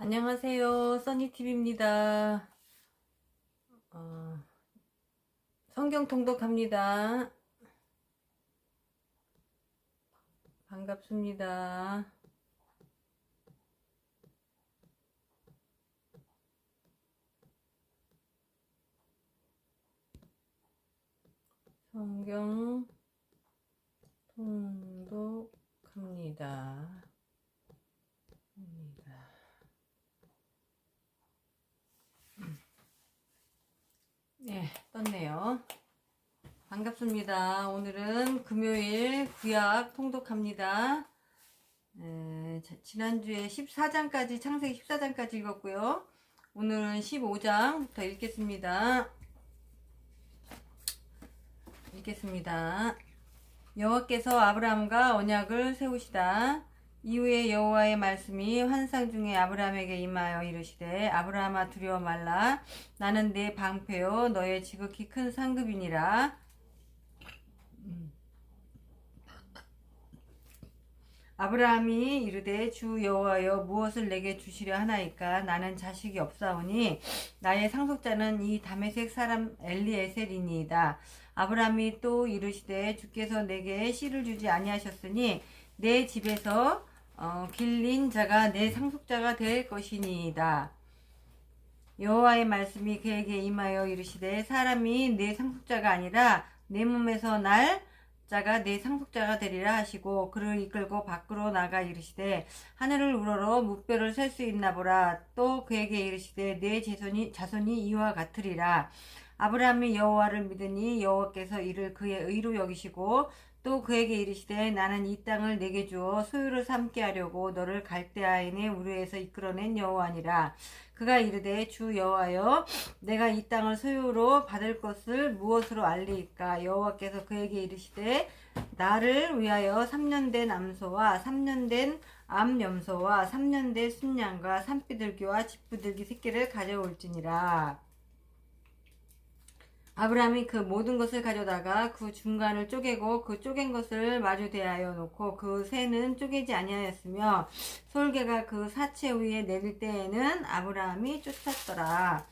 안녕하세요. 써니TV입니다. 성경 통독합니다. 반갑습니다. 성경 통독합니다. 네, 떴네요. 반갑습니다. 오늘은 금요일 구약 통독합니다. 지난주에 14장까지, 창세기 14장까지 읽었고요. 오늘은 15장부터 읽겠습니다. 여호와께서 아브라함과 언약을 세우시다. 이후에 여호와의 말씀이 환상 중에 아브라함에게 임하여 이르시되, 아브라함아 두려워 말라. 나는 네 방패요 너의 지극히 큰 상급이니라. 아브라함이 이르되, 주 여호와여, 무엇을 내게 주시려 하나이까? 나는 자식이 없사오니 나의 상속자는 이 다메섹 사람 엘리에셀이니이다. 아브라함이 또 이르시되, 주께서 내게 씨를 주지 아니하셨으니 내 집에서 길린 자가 내 상속자가 될 것이니이다. 여호와의 말씀이 그에게 임하여 이르시되, 사람이 내 상속자가 아니라 내 몸에서 날 자가 내 상속자가 되리라 하시고, 그를 이끌고 밖으로 나가 이르시되, 하늘을 우러러 무뼈를 셀 수 있나 보라. 또 그에게 이르시되, 내 자손이 이와 같으리라. 아브라함이 여호와를 믿으니 여호와께서 이를 그의 의로 여기시고, 또 그에게 이르시되, 나는 이 땅을 내게 주어 소유를 삼게 하려고 너를 갈대아인의 우르에서 이끌어낸 여호와니라. 그가 이르되, 주 여호와여, 내가 이 땅을 소유로 받을 것을 무엇으로 알리이까? 여호와께서 그에게 이르시되, 나를 위하여 3년 된 암소와 3년 된 암염소와 3년 된 순양과 산비둘기와 집비둘기 새끼를 가져올지니라. 아브라함이 그 모든 것을 가져다가 그 중간을 쪼개고 그 쪼갠 것을 마주 대하여 놓고, 그 새는 쪼개지 아니하였으며 솔개가 그 사체 위에 내릴 때에는 아브라함이 쫓았더라.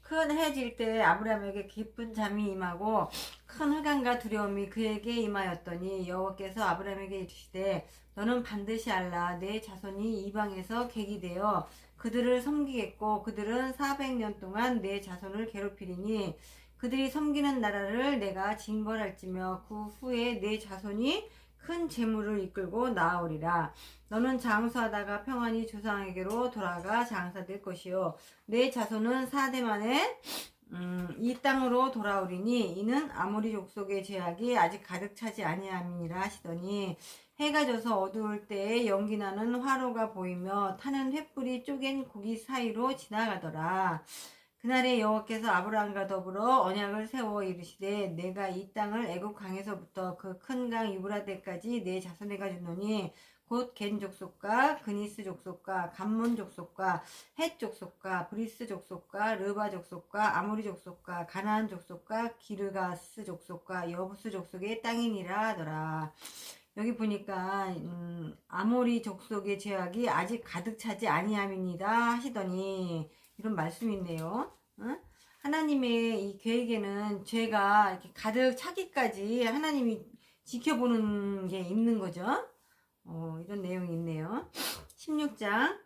큰 해 질 때 아브라함에게 깊은 잠이 임하고 큰 흑암과 두려움이 그에게 임하였더니, 여호와께서 아브라함에게 이르시되, 너는 반드시 알라. 내 자손이 이방에서 객이 되어 그들을 섬기겠고, 그들은 400년 동안 내 자손을 괴롭히리니 그들이 섬기는 나라를 내가 징벌할지며, 그 후에 내 자손이 큰 재물을 이끌고 나아오리라. 너는 장수하다가 평안히 조상에게로 돌아가 장사될 것이요, 내 자손은 4대 만에 이 땅으로 돌아오리니 이는 아모리 족속의 죄악이 아직 가득 차지 아니함이니라 하시더니, 해가 져서 어두울 때에 연기나는 화로가 보이며 타는 횃불이 쪼갠 고기 사이로 지나가더라. 그날에 여호와께서 아브라함과 더불어 언약을 세워 이르시되, 내가 이 땅을 애굽 강에서부터 그 큰 강 유브라데까지 내 자손에게 주노니, 곧 겐 족속과 그니스 족속과 감몬 족속과 헷 족속과 브리스 족속과 르바 족속과 아모리 족속과 가나안 족속과 기르가스 족속과 여부스 족속의 땅이니라 하더라. 여기 보니까 아모리 족속의 죄악이 아직 가득 차지 아니함이니라 하시더니, 이런 말씀이 있네요. 응? 하나님의 이 계획에는 죄가 이렇게 가득 차기까지 하나님이 지켜보는 게 있는 거죠. 이런 내용이 있네요. 16장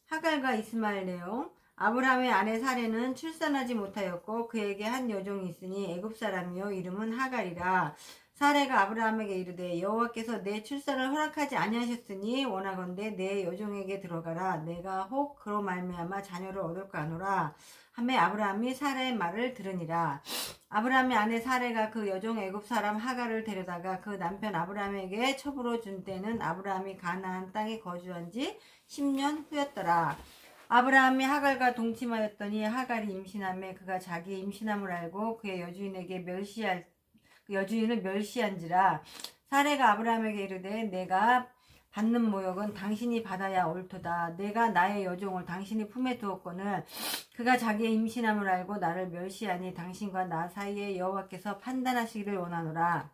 하갈과 이스마엘 내용. 아브라함의 아내 사레는 출산하지 못하였고 그에게 한 여종이 있으니 애굽 사람이요 이름은 하갈이라. 사레가 아브라함에게 이르되, 여호와께서 내 출산을 허락하지 아니하셨으니 원하건대 내 여종에게 들어가라. 내가 혹 그로 말미암아 자녀를 얻을까 하노라 하매, 아브라함이 사레의 말을 들으니라. 아브라함의 아내 사레가 그 여종 애굽 사람 하갈을 데려다가 그 남편 아브라함에게 첩으로 준 때는 아브라함이 가나안 땅에 거주한 지 10년 후였더라. 아브라함이 하갈과 동침하였더니 하갈이 임신하매 그가 자기의 임신함을 알고 그의 여주인을 멸시한지라. 사레가 아브라함에게 이르되, 내가 받는 모욕은 당신이 받아야 옳도다. 내가 나의 여종을 당신이 품에 두었거늘 그가 자기의 임신함을 알고 나를 멸시하니 당신과 나 사이에 여호와께서 판단하시기를 원하노라.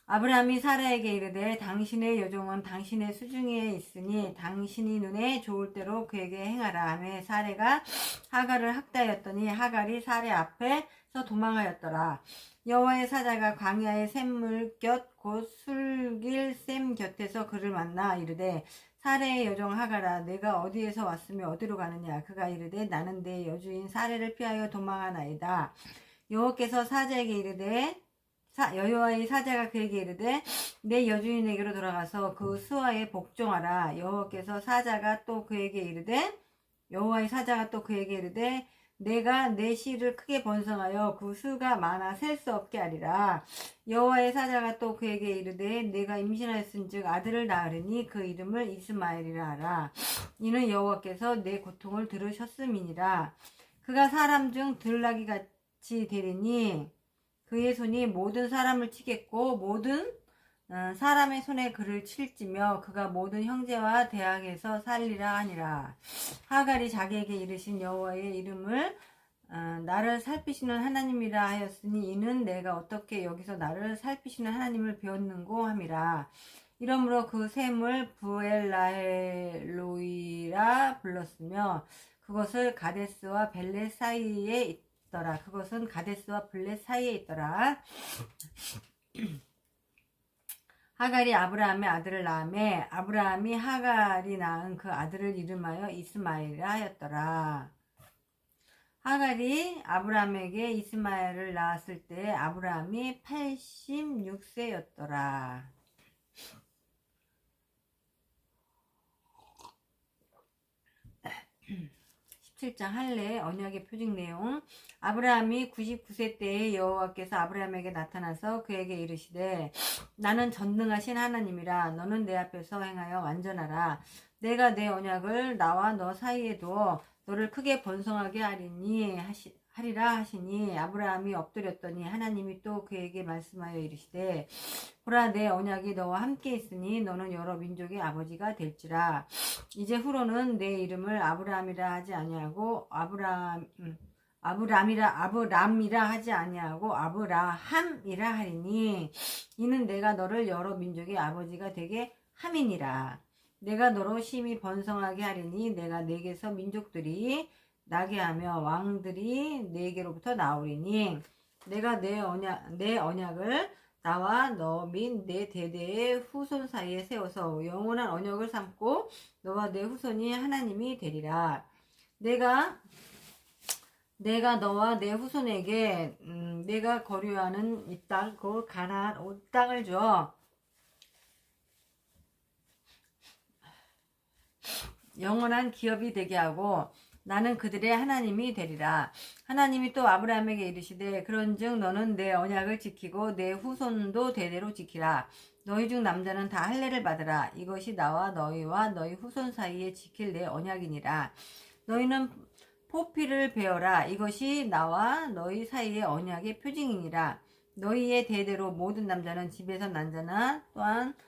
아브라함이 사라에게 이르되 당신의 여종은 당신의 수중에 있으니 당신이 눈에 좋을 대로 그에게 행하라 하매 사레가 하갈을 학대하였더니 하갈이 사레 앞에서 도망하였더라. 여호와의 사자가 광야의 샘물 곁 곧 술길 샘 곁에서 그를 만나 이르되 사레의 여종 하갈아 내가 어디에서 왔으며 어디로 가느냐. 그가 이르되 나는 내 여주인 사레를 피하여 도망하나이다. 여호와께서 사자에게 이르되 여호와의 사자가 그에게 이르되 내 여주인에게로 돌아가서 그 수하에 복종하라. 여호와의 사자가 또 그에게 이르되 내가 내 씨를 크게 번성하여 그 수가 많아 셀 수 없게 하리라. 여호와의 사자가 또 그에게 이르되 내가 임신하였은즉 아들을 낳으리니 그 이름을 이스마엘이라 하라. 이는 여호와께서 내 고통을 들으셨음이니라. 그가 사람 중 들나귀 같이 되리니 그의 손이 모든 사람을 치겠고 모든 사람의 손에 그를 칠지며 그가 모든 형제와 대항해서 살리라 하니라. 하갈이 자기에게 이르신 여호와의 이름을 나를 살피시는 하나님이라 하였으니 이는 내가 어떻게 여기서 나를 살피시는 하나님을 배웠는고 함이라. 이러므로 그 샘을 부엘라헬로이라 불렀으며 그것을 가데스와 벨렛 사이에 있더라. 그것은 가데스와 블렛 사이에 있더라. 하갈이 아브라함의 아들을 낳으매 아브라함이 하갈이 낳은 그 아들을 이름하여 이스마엘이라 하였더라. 하갈이 아브라함에게 이스마엘을 낳았을 때 아브라함이 86세였더라. 17장 할례 언약의 표징 내용. 아브라함이 99세 때에 여호와께서 아브라함에게 나타나서 그에게 이르시되 나는 전능하신 하나님이라. 너는 내 앞에서 행하여 완전하라. 내가 내 언약을 나와 너 사이에 두어 너를 크게 번성하게 하리라 하시니 아브라함이 엎드렸더니 하나님이 또 그에게 말씀하여 이르시되 보라 내 언약이 너와 함께 있으니 너는 여러 민족의 아버지가 될지라. 이제 후로는 내 이름을 아브라함이라 하지 아니하고 아브람이라 하지 아니하고 아브라함이라 하리니 이는 내가 너를 여러 민족의 아버지가 되게 함이니라. 내가 너로 심히 번성하게 하리니 내가 네게서 민족들이 나게 하며 왕들이 네게로부터 나오리니 내가 내 언약을 나와 너 및 내 대대의 후손 사이에 세워서 영원한 언약을 삼고 너와 내 후손이 하나님이 되리라. 내가 너와 내 후손에게 내가 거류하는 이 땅 그 가나안 온 땅을 줘 영원한 기업이 되게 하고 나는 그들의 하나님이 되리라. 하나님이 또 아브라함에게 이르시되 그런즉 너는 내 언약을 지키고 내 후손도 대대로 지키라. 너희 중 남자는 다 할례를 받으라. 이것이 나와 너희와 너희 후손 사이에 지킬 내 언약이니라. 너희는 포피를 베어라. 이것이 나와 너희 사이의 언약의 표징이니라. 너희의 대대로 모든 남자는 집에서 난 자나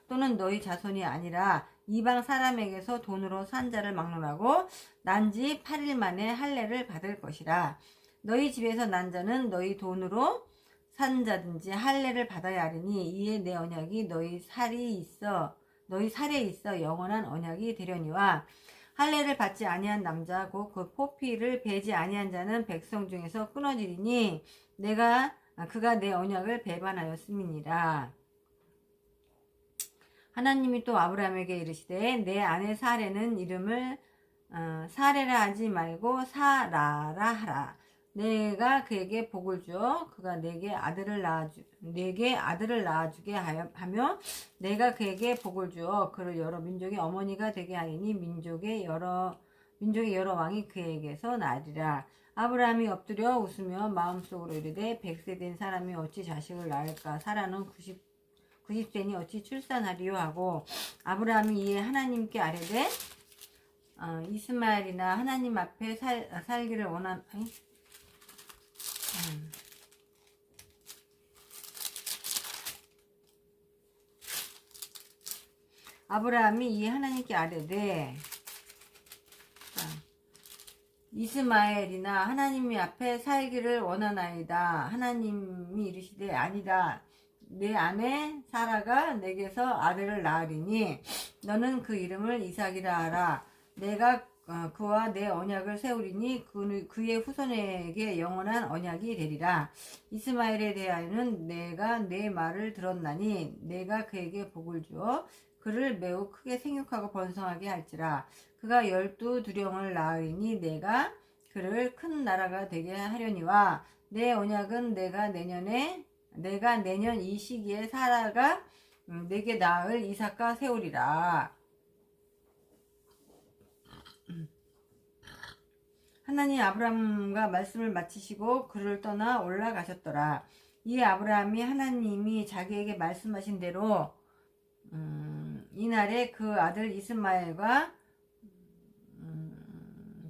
또는 너희 자손이 아니라 이방 사람에게서 돈으로 산 자를 막론하고 난 지 8일 만에 할례를 받을 것이라. 너희 집에서 난 자는 너희 돈으로 산 자든지 할례를 받아야 하리니 이에 내 언약이 너희 살에 있어 영원한 언약이 되려니와 할례를 받지 아니한 남자 곧 그 포피를 베지 아니한 자는 백성 중에서 끊어지리니 그가 내 언약을 배반하였음이니라. 하나님이 또 아브라함에게 이르시되 내 아내 사레는 이름을 사레라 하지 말고 사라라 하라. 내가 그에게 복을 주어 그가 내게 아들을 낳아주게 하며 내가 그에게 복을 주어 그를 여러 민족의 어머니가 되게 하리니 민족의 여러 왕이 그에게서 나리라. 아브라함이 엎드려 웃으며 마음속으로 이르되 100세 된 사람이 어찌 자식을 낳을까. 사라는 90세니 어찌 출산하리요 하고 아브라함이 이에 하나님께 아뢰되 이스마엘이나 하나님 앞에 살기를 아브라함이 이에 하나님께 아뢰되 이스마엘이나 하나님 앞에 살기를 원하나이다. 하나님이 이르시되 아니다. 내 아내 사라가 내게서 아들을 낳으리니 너는 그 이름을 이삭이라 하라. 내가 그와 내 언약을 세우리니 그의 후손에게 영원한 언약이 되리라. 이스마엘에 대하여는 내가 내 말을 들었나니 내가 그에게 복을 주어 그를 매우 크게 생육하고 번성하게 할지라. 그가 12두령을 낳으리니 내가 그를 큰 나라가 되게 하려니와 내 언약은 내가 내년 이 시기에 사라가 내게 낳을 이삭과 세우리라. 하나님 아브라함과 말씀을 마치시고 그를 떠나 올라가셨더라. 이 아브라함이 하나님이 자기에게 말씀하신 대로 이날에 그 아들 이스마엘과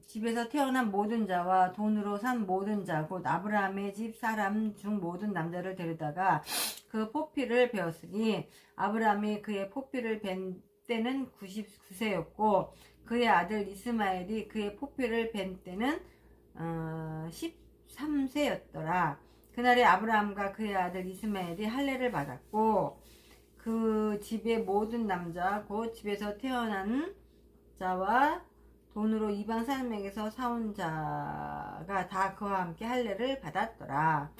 집에서 태어난 모든 자와 돈으로 산 모든 자 곧 아브라함의 집 사람 중 모든 남자를 데려다가 그 포피를 베었으니 아브라함이 그의 포피를 벤 때는 99세였고 그의 아들 이스마엘이 그의 포피를 벤 때는 13세였더라. 그날에 아브라함과 그의 아들 이스마엘이 할례를 받았고 그 집의 모든 남자 곧 집에서 태어난 자와 돈으로 이방 사람에게서 사온 자가 다 그와 함께 할례를 받았더라.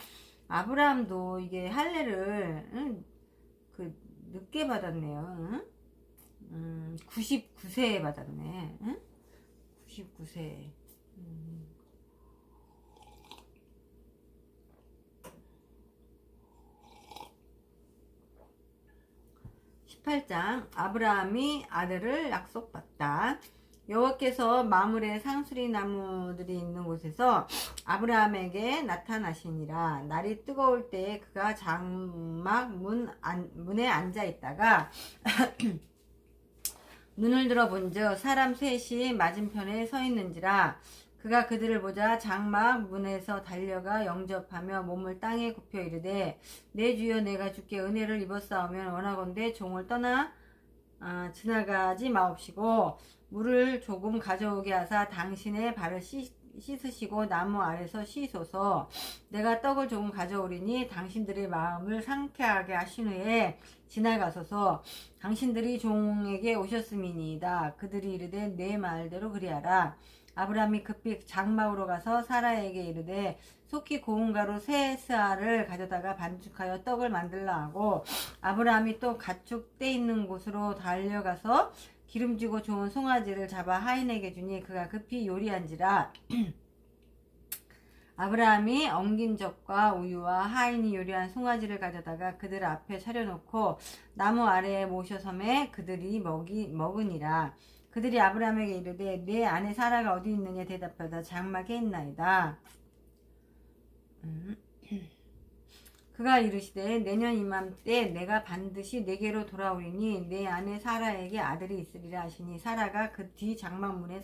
아브라함도 이게 할례를 늦게 받았네요. 99세에 받았네. 99세. 18장 아브라함이 아들을 약속받다. 여호와께서 마물에 상수리 나무들이 있는 곳에서 아브라함에게 나타나시니라. 날이 뜨거울 때에 그가 장막 문에 앉아 있다가 눈을 들어 본즉 사람 셋이 맞은편에 서 있는지라. 그가 그들을 보자 장막 문에서 달려가 영접하며 몸을 땅에 굽혀 이르되 내 주여 내가 주께 은혜를 입었사오면 원하건대 종을 떠나 지나가지 마옵시고 물을 조금 가져오게 하사 당신의 발을 씻으시고 나무 아래서 쉬소서. 내가 떡을 조금 가져오리니 당신들의 마음을 상쾌하게 하신 후에 지나가소서. 당신들이 종에게 오셨음이니이다. 그들이 이르되 내 말대로 그리하라. 아브라함이 급히 장막으로 가서 사라에게 이르되 속히 고운 가루 세 스아를 가져다가 반죽하여 떡을 만들라 하고 아브라함이 또 가축 떼 있는 곳으로 달려가서 기름지고 좋은 송아지를 잡아 하인에게 주니 그가 급히 요리한지라. 아브라함이 엉긴 젖과 우유와 하인이 요리한 송아지를 가져다가 그들 앞에 차려놓고 나무 아래에 모셔섬에 그들이 먹으니라. 그들이 아브라함에게 이르되 내 아내 사라가 어디 있느냐 대답하다 장막에 있나이다. 그가 이르시되 내년 이맘때 내가 반드시 내게로 돌아오리니 내 아내 사라에게 아들이 있으리라 하시니 사라가 그 뒤 장막문에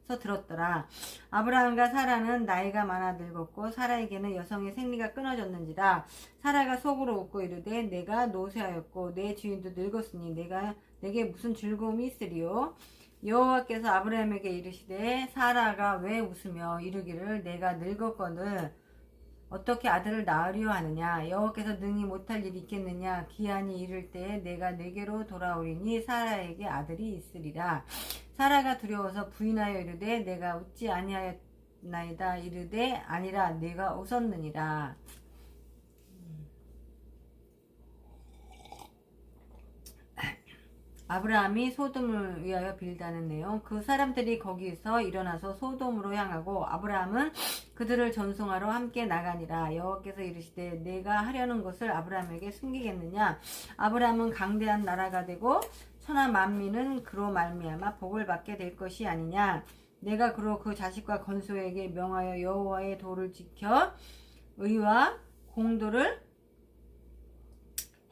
들었더라. 아브라함과 사라는 나이가 많아 늙었고 사라에게는 여성의 생리가 끊어졌는지라. 사라가 속으로 웃고 이르되 내가 노쇠하였고 내 주인도 늙었으니 내게 무슨 즐거움이 있으리요. 여호와께서 아브라함에게 이르시되 사라가 왜 웃으며 이르기를 내가 늙었거늘 어떻게 아들을 낳으려 하느냐. 여호와께서 능히 못할 일이 있겠느냐. 기한이 이를 때에 내가 내게로 돌아오리니 사라에게 아들이 있으리라. 사라가 두려워서 부인하여 이르되 내가 웃지 아니하였나이다. 이르되 아니라 내가 웃었느니라. 아브라함이 소돔을 위하여 빌다는 내용. 그 사람들이 거기서 일어나서 소돔으로 향하고 아브라함은 그들을 전송하러 함께 나가니라. 여호와께서 이르시되 내가 하려는 것을 아브라함에게 숨기겠느냐. 아브라함은 강대한 나라가 되고 천하 만민은 그로 말미암아 복을 받게 될 것이 아니냐. 내가 그로 그 자식과 건소에게 명하여 여호와의 도를 지켜 의와 공도를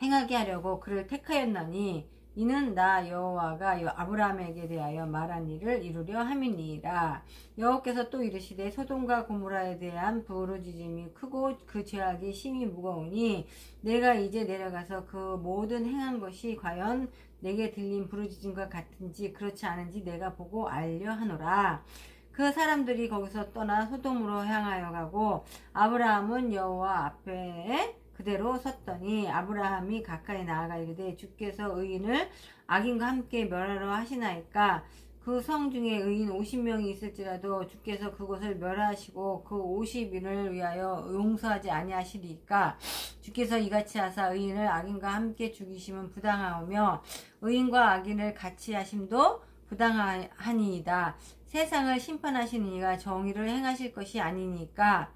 행하게 하려고 그를 택하였나니 이는 나 여호와가 아브라함에게 대하여 말한 일을 이루려 함이니라. 여호와께서 또 이르시되 소돔과 고모라에 대한 부르짖음이 크고 그 죄악이 심히 무거우니 내가 이제 내려가서 그 모든 행한 것이 과연 내게 들린 부르짖음과 같은지 그렇지 않은지 내가 보고 알려 하노라. 그 사람들이 거기서 떠나 소돔으로 향하여 가고 아브라함은 여호와 앞에 그대로 섰더니 아브라함이 가까이 나아가 이르되 주께서 의인을 악인과 함께 멸하러 하시나이까. 그 성 중에 의인 50명이 있을지라도 주께서 그곳을 멸하시고 그 50인을 위하여 용서하지 아니하시리까. 주께서 이같이 하사 의인을 악인과 함께 죽이심은 부당하오며 의인과 악인을 같이 하심도 부당하니이다. 세상을 심판하시는 이가 정의를 행하실 것이 아니니까.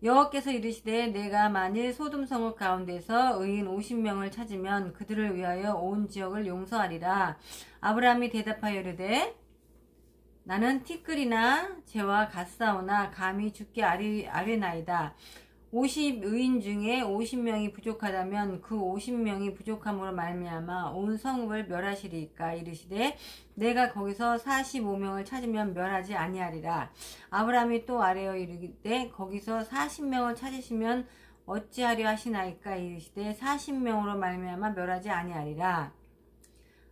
여호와께서 이르시되 내가 만일 소돔 성읍 가운데서 의인 50명을 찾으면 그들을 위하여 온 지역을 용서하리라. 아브라함이 대답하여 이르되 나는 티끌이나 재와 갓사오나 감히 주께 아뢰나이다. 50의인 중에 50명이 부족하다면 그 50명이 부족함으로 말미암아 온 성읍을 멸하시리까. 이르시되 내가 거기서 45명을 찾으면 멸하지 아니하리라. 아브라함이 또 아뢰어 이르되 거기서 40명을 찾으시면 어찌하려 하시나이까. 이르시되 40명으로 말미암아 멸하지 아니하리라.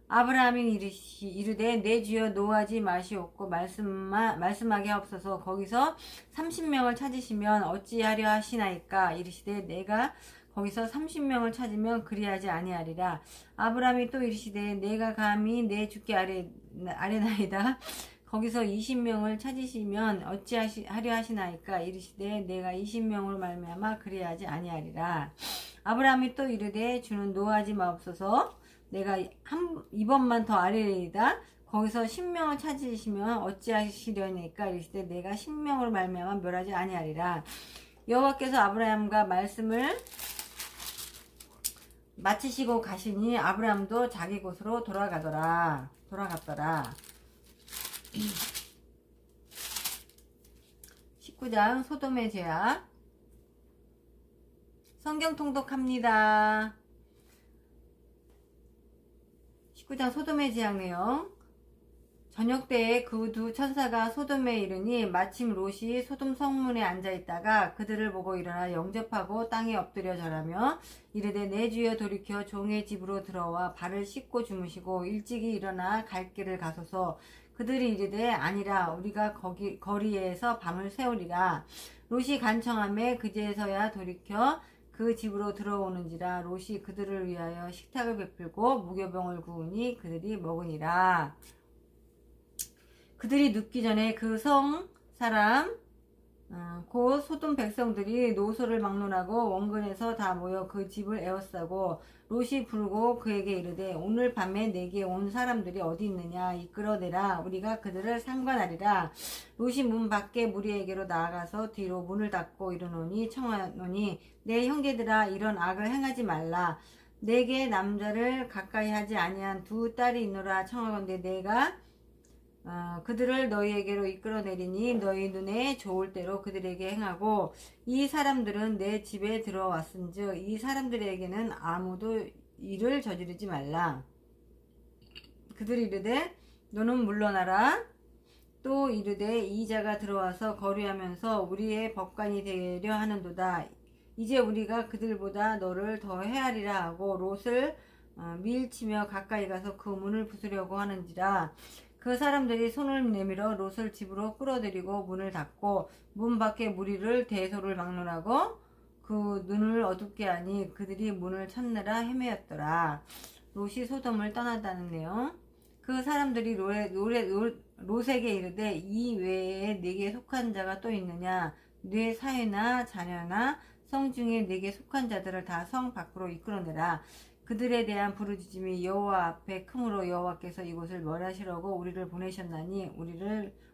아브라함이 이르되 내 주여 노하지 마시옵고 말씀하게 하옵소서. 거기서 30명을 찾으시면 어찌하려 하시나이까. 이르시되 내가 거기서 30명을 찾으면 그리하지 아니하리라. 아브라함이 또 이르시되 내가 감히 내 주께 아뢰나이다. 거기서 20명을 찾으시면 어찌하려 하시나이까. 이르시되 내가 20명으로 말미암아 그리하지 아니하리라. 아브라함이 또 이르되 주는 노하지 마옵소서. 내가 이번만 더 아뢰리이다. 거기서 10명을 찾으시면 어찌하시려니까. 이르시되 내가 10명으로 말미암아 멸하지 아니하리라. 여호와께서 아브라함과 말씀을 마치시고 가시니 아브라함도 자기 곳으로 돌아갔더라. 19장 소돔의 죄악. 성경 통독합니다. 19장 소돔의 죄악 내용. 저녁 때에 그 두 천사가 소돔에 이르니 마침 롯이 소돔 성문에 앉아있다가 그들을 보고 일어나 영접하고 땅에 엎드려 절하며 이르되 내 주여 돌이켜 종의 집으로 들어와 발을 씻고 주무시고 일찍이 일어나 갈 길을 가소서. 그들이 이르되 아니라 우리가 거리에서 밤을 새우리라. 롯이 간청하매 그제서야 돌이켜 그 집으로 들어오는지라. 롯이 그들을 위하여 식탁을 베풀고 무교병을 구우니 그들이 먹으니라. 그들이 눕기 전에 그 성 사람 곧 소돔 백성들이 노소를 막론하고 원근에서 다 모여 그 집을 에워싸고 롯이 부르고 그에게 이르되 오늘 밤에 내게 온 사람들이 어디 있느냐 이끌어내라. 우리가 그들을 상관하리라. 롯이 문 밖에 무리에게로 나아가서 뒤로 문을 닫고 이르노니 청하노니 내 형제들아 이런 악을 행하지 말라. 내게 남자를 가까이 하지 아니한 두 딸이 있노라. 청하건대 내가 그들을 너희에게로 이끌어내리니 너희 눈에 좋을 대로 그들에게 행하고 이 사람들은 내 집에 들어왔은즉 이 사람들에게는 아무도 일을 저지르지 말라. 그들이 이르되 너는 물러나라. 또 이르되 이 자가 들어와서 거류하면서 우리의 법관이 되려 하는도다. 이제 우리가 그들보다 너를 더 헤아리라 하고 롯을 밀치며 가까이 가서 그 문을 부수려고 하는지라. 그 사람들이 손을 내밀어 롯을 집으로 끌어들이고 문을 닫고 문 밖에 무리를 대소를 막론하고 그 눈을 어둡게 하니 그들이 문을 찾느라 헤매었더라. 롯이 소돔을 떠났다는 내용. 그 사람들이 롯에게 이르되 이 외에 네게 속한 자가 또 있느냐. 네 사위나 자녀나 성 중에 네게 속한 자들을 다 성 밖으로 이끌어내라. 그들에 대한 부르짖음이 여호와 앞에 크므로 여호와께서 이곳을 멸하시려고 우리를 보내셨나니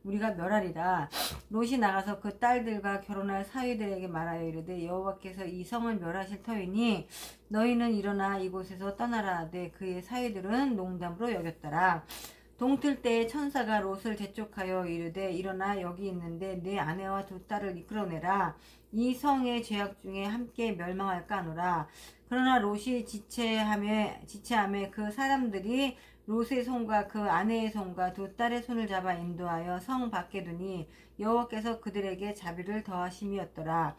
우리가 멸하리라. 롯이 나가서 그 딸들과 결혼할 사위들에게 말하여 이르되 여호와께서 이 성을 멸하실 터이니 너희는 일어나 이곳에서 떠나라 하되 그의 사위들은 농담으로 여겼더라. 동틀 때에 천사가 롯을 재촉하여 이르되 일어나 여기 있는데 내 아내와 두 딸을 이끌어내라. 이 성의 죄악 중에 함께 멸망할까 하노라. 그러나 롯이 지체함에 그 사람들이 롯의 손과 그 아내의 손과 두 딸의 손을 잡아 인도하여 성 밖에 두니 여호와께서 그들에게 자비를 더하심이었더라.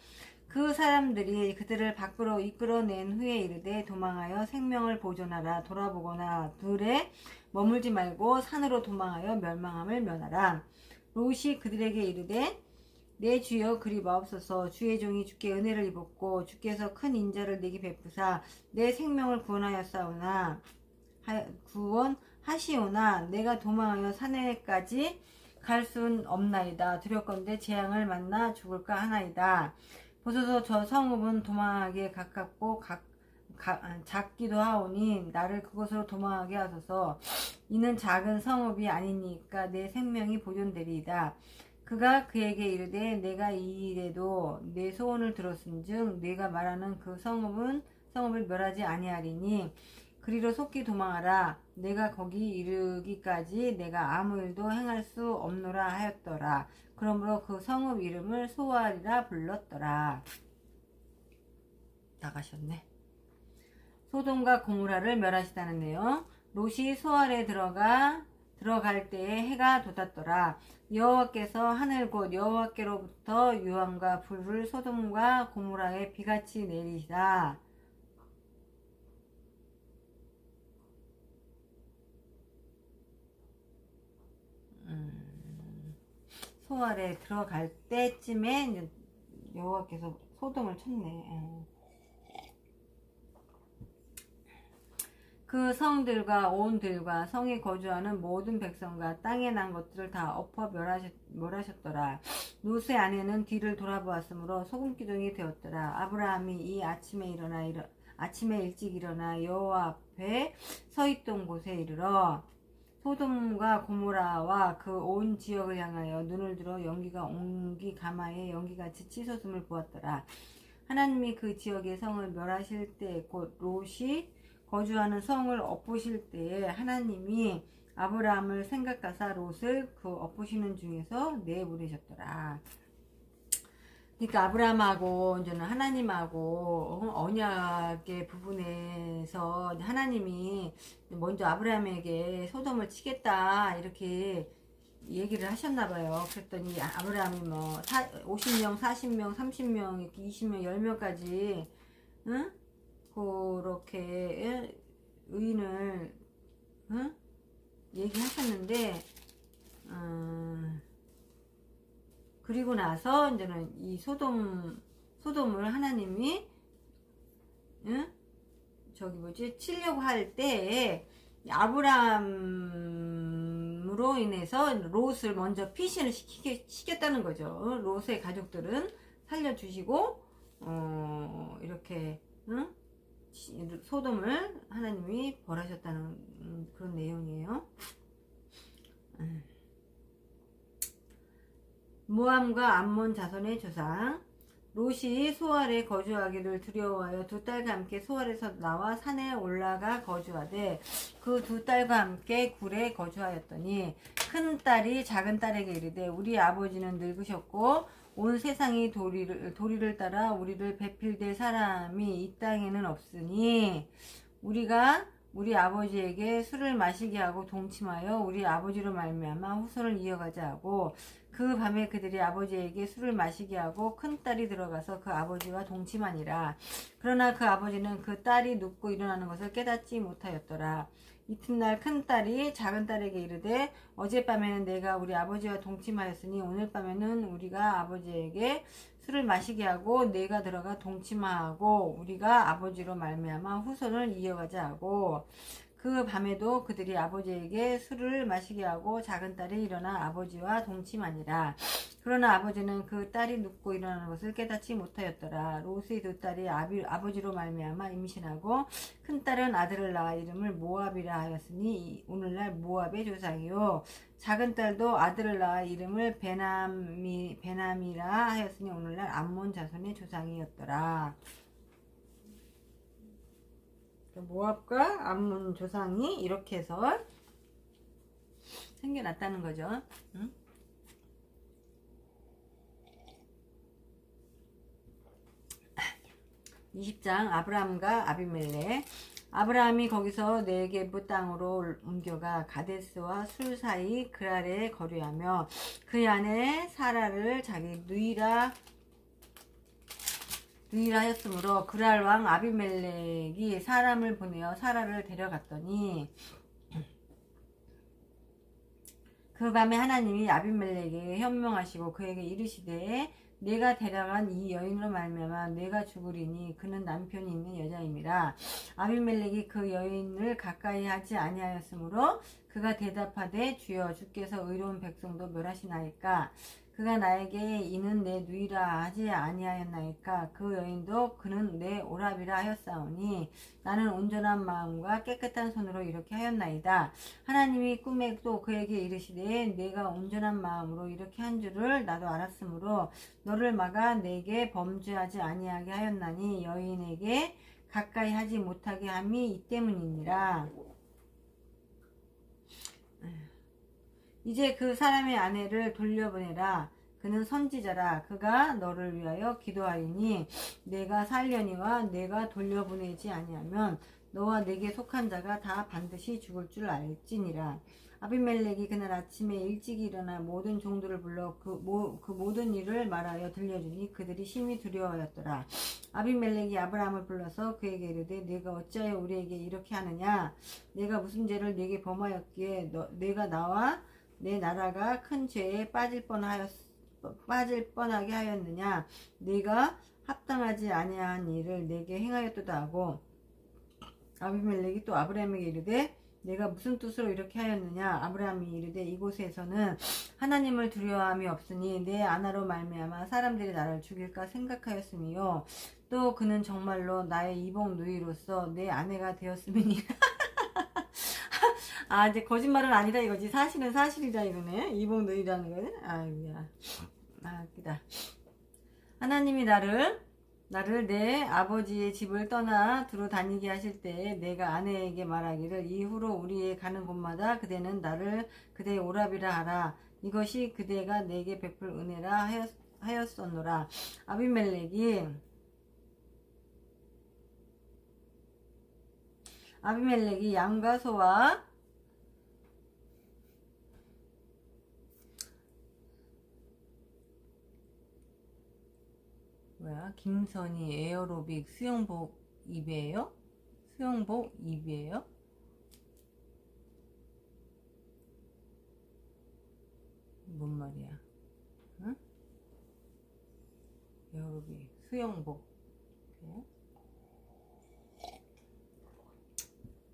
그 사람들이 그들을 밖으로 이끌어낸 후에 이르되 도망하여 생명을 보존하라. 돌아보거나 들에 머물지 말고 산으로 도망하여 멸망함을 면하라. 롯이 그들에게 이르되 내 주여 그리 마옵소서. 주의 종이 주께 은혜를 입었고 주께서 큰 인자를 내게 베푸사 내 생명을 구원하시오나 내가 도망하여 산에까지 갈 순 없나이다. 두렵건대 재앙을 만나 죽을까 하나이다. 보소서 저 성읍은 도망하기에 가깝고 작기도 하오니 나를 그곳으로 도망하게 하소서. 이는 작은 성읍이 아니니까 내 생명이 보존되리이다. 그가 그에게 이르되 내가 이 일에도 내 소원을 들었은즉 내가 말하는 그 성읍을 멸하지 아니하리니 그리로 속히 도망하라. 내가 거기 이르기까지 내가 아무 일도 행할 수 없노라 하였더라. 그러므로 그 성읍 이름을 소알이라 불렀더라. 나가셨네. 소돔과 고모라를 멸하시다는 내용. 롯이 소알에 들어갈 때에 해가 돋았더라. 여호와께서 하늘 곧 여호와께로부터 유황과 불을 소돔과 고모라에 비같이 내리시다. 소알에 들어갈 때쯤에 여호와께서 소돔을 쳤네. 그 성들과 온 들과 성에 거주하는 모든 백성과 땅에 난 것들을 다 엎어 멸하셨더라. 롯의 아내는 뒤를 돌아보았으므로 소금기둥이 되었더라. 아브라함이 이 아침에 일찍 일어나 여호와 앞에 서 있던 곳에 이르러 소돔과 고모라와 그 온 지역을 향하여 눈을 들어 연기가 옹기 가마에 연기같이 치솟음을 보았더라. 하나님이 그 지역의 성을 멸하실 때 곧 롯이 거주하는 성을 엎으실 때에 하나님이 아브라함을 생각하사 롯을 그 엎으시는 중에서 내보내셨더라. 그러니까 아브라함하고 이제는 하나님하고 언약의 부분에서 하나님이 먼저 아브라함에게 소돔을 치겠다 이렇게 얘기를 하셨나봐요. 그랬더니 아브라함이 뭐 50명, 40명, 30명, 20명, 10명까지 응? 그렇게 의인을 응? 얘기하셨는데 그리고 나서 이제는 이 소돔을 하나님이 응? 치려고 할 때에 아브라함으로 인해서 롯을 먼저 피신을 시켰다는 거죠. 롯의 가족들은 살려주시고 이렇게 응? 소돔을 하나님이 벌하셨다는 그런 내용이에요. 모함과 암몬 자손의 조상. 롯이 소알에 거주하기를 두려워하여 두 딸과 함께 소알에서 나와 산에 올라가 거주하되 그 두 딸과 함께 굴에 거주하였더니 큰 딸이 작은 딸에게 이르되 우리 아버지는 늙으셨고 온 세상이 도리를 따라 우리를 배필될 사람이 이 땅에는 없으니 우리가 우리 아버지에게 술을 마시게 하고 동침하여 우리 아버지로 말미암아 후손을 이어가자 하고 그 밤에 그들이 아버지에게 술을 마시게 하고 큰 딸이 들어가서 그 아버지와 동침하니라. 그러나 그 아버지는 그 딸이 눕고 일어나는 것을 깨닫지 못하였더라. 이튿날 큰 딸이 작은 딸에게 이르되 어젯밤에는 내가 우리 아버지와 동침하였으니 오늘 밤에는 우리가 아버지에게 술을 마시게 하고 내가 들어가 동침하고 우리가 아버지로 말미암아 후손을 이어가자 하고 그 밤에도 그들이 아버지에게 술을 마시게 하고 작은 딸이 일어나 아버지와 동침하니라. 그러나 아버지는 그 딸이 눕고 일어나는 것을 깨닫지 못하였더라. 롯의 두 딸이 아버지로 말미암아 임신하고 큰 딸은 아들을 낳아 이름을 모압이라 하였으니 오늘날 모압의 조상이요 작은 딸도 아들을 낳아 이름을 베남이라 하였으니 오늘날 암몬 자손의 조상이었더라. 모압과 암몬 조상이 이렇게 해서 생겨났다는 거죠. 응? 20장 아브라함과 아비멜렉. 아브라함이 거기서 네게부 땅으로 옮겨가 가데스와 술 사이 그랄에 거류하며 그 안에 사라를 자기 누이라 하였으므로 그랄 왕 아비멜렉이 사람을 보내어 사라를 데려갔더니 그 밤에 하나님이 아비멜렉에게 현명하시고 그에게 이르시되 내가 데려간 이 여인으로 말미암아 내가 죽으리니 그는 남편이 있는 여자임이라. 아비멜렉이 그 여인을 가까이 하지 아니하였으므로 그가 대답하되 주여 주께서 의로운 백성도 멸하시나이까. 그가 나에게 이는 내 누이라 하지 아니하였나이까. 그 여인도 그는 내 오라비라 하였사오니 나는 온전한 마음과 깨끗한 손으로 이렇게 하였나이다. 하나님이 꿈에 또 그에게 이르시되 내가 온전한 마음으로 이렇게 한 줄을 나도 알았으므로 너를 막아 내게 범죄하지 아니하게 하였나니 여인에게 가까이 하지 못하게 함이 이 때문이니라. 이제 그 사람의 아내를 돌려보내라. 그는 선지자라. 그가 너를 위하여 기도하리니 내가 살려니와 내가 돌려보내지 아니하면 너와 내게 속한 자가 다 반드시 죽을 줄 알지니라. 아비멜렉이 그날 아침에 일찍 일어나 모든 종들을 불러 그 모든 일을 말하여 들려주니 그들이 심히 두려워하였더라. 아비멜렉이 아브라함을 불러서 그에게 이르되 내가 어찌하여 우리에게 이렇게 하느냐. 내가 무슨 죄를 네게 범하였기에 내가 나와 내 나라가 큰 죄에 빠질 뻔하게 하였느냐. 네가 합당하지 아니한 일을 내게 행하였도다 하고 아비멜렉이 또 아브라함에게 이르되 내가 무슨 뜻으로 이렇게 하였느냐. 아브라함이 이르되 이곳에서는 하나님을 두려워함이 없으니 내 아내로 말미암아 사람들이 나를 죽일까 생각하였음이요 또 그는 정말로 나의 이복 누이로서 내 아내가 되었음이니라. 아, 이제 거짓말은 아니다 이거지. 사실은 사실이다 이거네. 이복 누이라는 거는. 아이고야. 아, 웃기다. 하나님이 나를 내 아버지의 집을 떠나 두루 다니게 하실 때 내가 아내에게 말하기를 이후로 우리의 가는 곳마다 그대는 나를 그대의 오라비라 하라. 이것이 그대가 내게 베풀 은혜라 하였었노라. 아비멜렉이 양과 소와 김선희 에어로빅 수영복 입이에요? 수영복 입이에요? 뭔 말이야? 응? 에어로빅 수영복. 그래?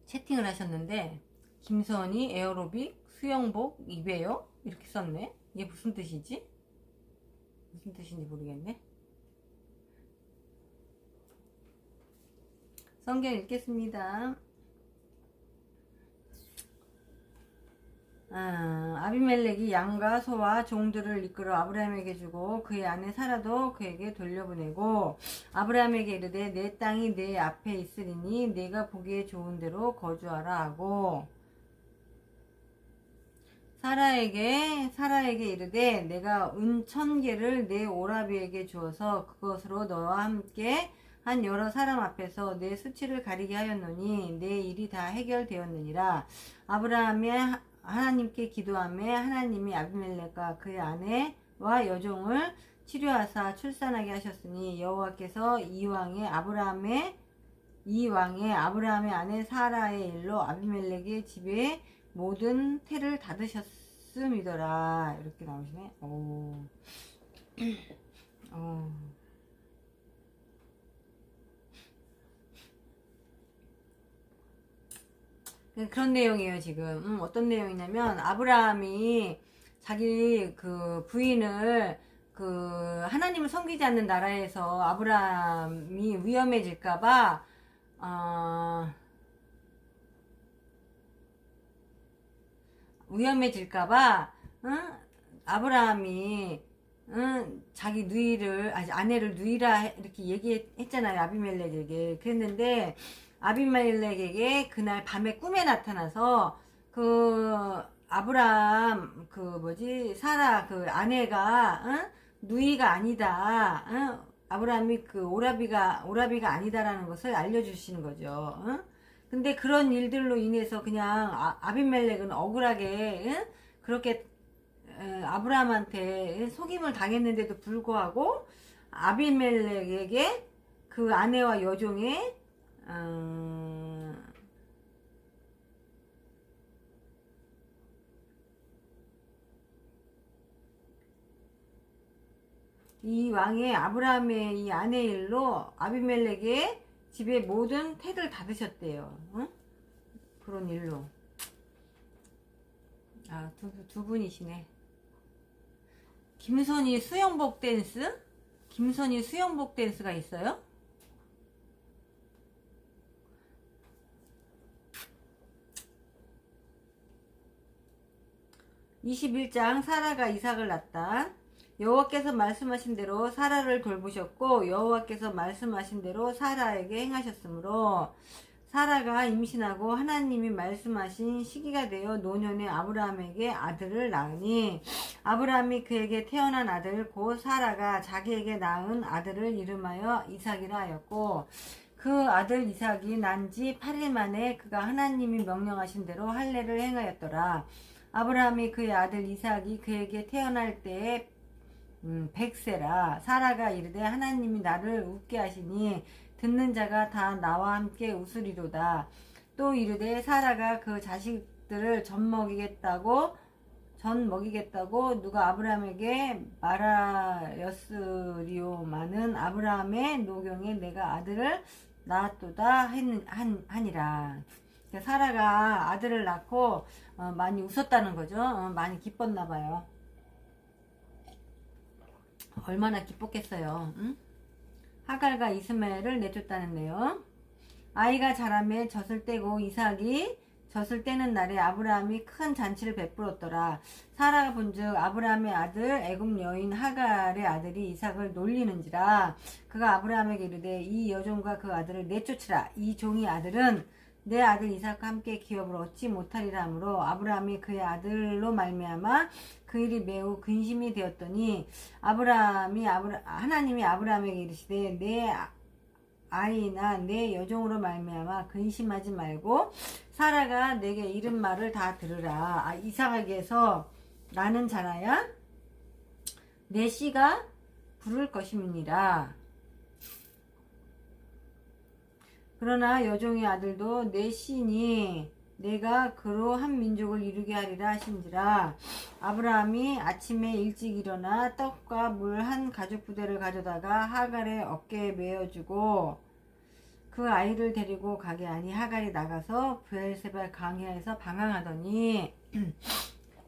채팅을 하셨는데 김선희 에어로빅 수영복 입이에요? 이렇게 썼네. 이게 무슨 뜻이지? 무슨 뜻인지 모르겠네. 성경 읽겠습니다. 아비멜렉이 양과 소와 종들을 이끌어 아브라함에게 주고 그의 아내 사라도 그에게 돌려보내고 아브라함에게 이르되 내 땅이 내 앞에 있으리니 내가 보기에 좋은 대로 거주하라 하고 사라에게 이르되 내가 은 1000개를 내 오라비에게 주어서 그것으로 너와 함께 한 여러 사람 앞에서 내 수치를 가리게 하였노니 내 일이 다 해결되었느니라. 아브라함이 하나님께 기도하며 하나님이 아비멜렉과 그의 아내와 여종을 치료하사 출산하게 하셨으니 여호와께서 이 왕의 아브라함의 아내 사라의 일로 아비멜렉의 집에 모든 태를 닫으셨음이더라. 이렇게 나오시네. 오. 그런 내용이에요. 지금 어떤 내용이냐면 아브라함이 자기 그 부인을 그 하나님을 섬기지 않는 나라에서 아브라함이 위험해질까봐 응? 아브라함이 자기 누이를 아내를 누이라 이렇게 얘기했잖아요. 아비멜렉에게. 그랬는데 아비멜렉에게 그날 밤에 꿈에 나타나서 그 아브라함 사라 그 아내가 누이가 아니다. 아브라함이 그 오라비가 아니다라는 것을 알려주시는 거죠. 근데 그런 일들로 인해서 그냥 아비멜렉은 억울하게 그렇게 아브라함한테 속임을 당했는데도 불구하고 아비멜렉에게 그 아내와 여종의 이 왕의 아브라함의 이 아내 일로 아비멜렉의 집에 모든 태를 다 드셨대요. 응? 그런 일로. 아, 두 분이시네. 김선희 수영복 댄스? 김선희 수영복 댄스가 있어요? 21장 사라가 이삭을 낳았다. 여호와께서 말씀하신 대로 사라를 돌보셨고 여호와께서 말씀하신 대로 사라에게 행하셨으므로 사라가 임신하고 하나님이 말씀하신 시기가 되어 노년에 아브라함에게 아들을 낳으니 아브라함이 그에게 태어난 아들 곧 사라가 자기에게 낳은 아들을 이름하여 이삭이라 하였고 그 아들 이삭이 난 지 8일 만에 그가 하나님이 명령하신 대로 할례를 행하였더라. 아브라함이 그의 아들 이삭이 그에게 태어날 때에 100세라. 사라가 이르되 하나님이 나를 웃게 하시니 듣는 자가 다 나와 함께 웃으리로다. 또 이르되 사라가 그 자식들을 전 먹이겠다고 누가 아브라함에게 말하였으리오마는 아브라함의 노경에 내가 아들을 낳았도다 하니라. 사라가 아들을 낳고 많이 웃었다는 거죠. 많이 기뻤나 봐요. 얼마나 기뻤겠어요. 응? 하갈과 이스마엘을 내쫓다는데요. 아이가 자라매 젖을 떼고 이삭이 젖을 떼는 날에 아브라함이 큰 잔치를 베풀었더라. 사라가 본즉 아브라함의 아들 애굽 여인 하갈의 아들이 이삭을 놀리는지라. 그가 아브라함에게 이르되 이 여종과 그 아들을 내쫓으라. 이 종의 아들은 내 아들 이삭과 함께 기업을 얻지 못하리라 하므로 아브라함이 그의 아들로 말미암아 그 일이 매우 근심이 되었더니 하나님이 아브라함에게 이르시되 내 아이나 내 여종으로 말미암아 근심하지 말고 사라가 내게 이른 말을 다 들으라. 이삭에게서 나는 자라야 내 씨가 부를 것임이니라. 그러나 여종의 아들도 내 씨니 내가 그로 한 민족을 이루게 하리라 하신지라. 아브라함이 아침에 일찍 일어나 떡과 물 한 가죽 부대를 가져다가 하갈의 어깨에 메어주고 그 아이를 데리고 가게 하니 하갈이 나가서 브엘세바 광야에서 방황하더니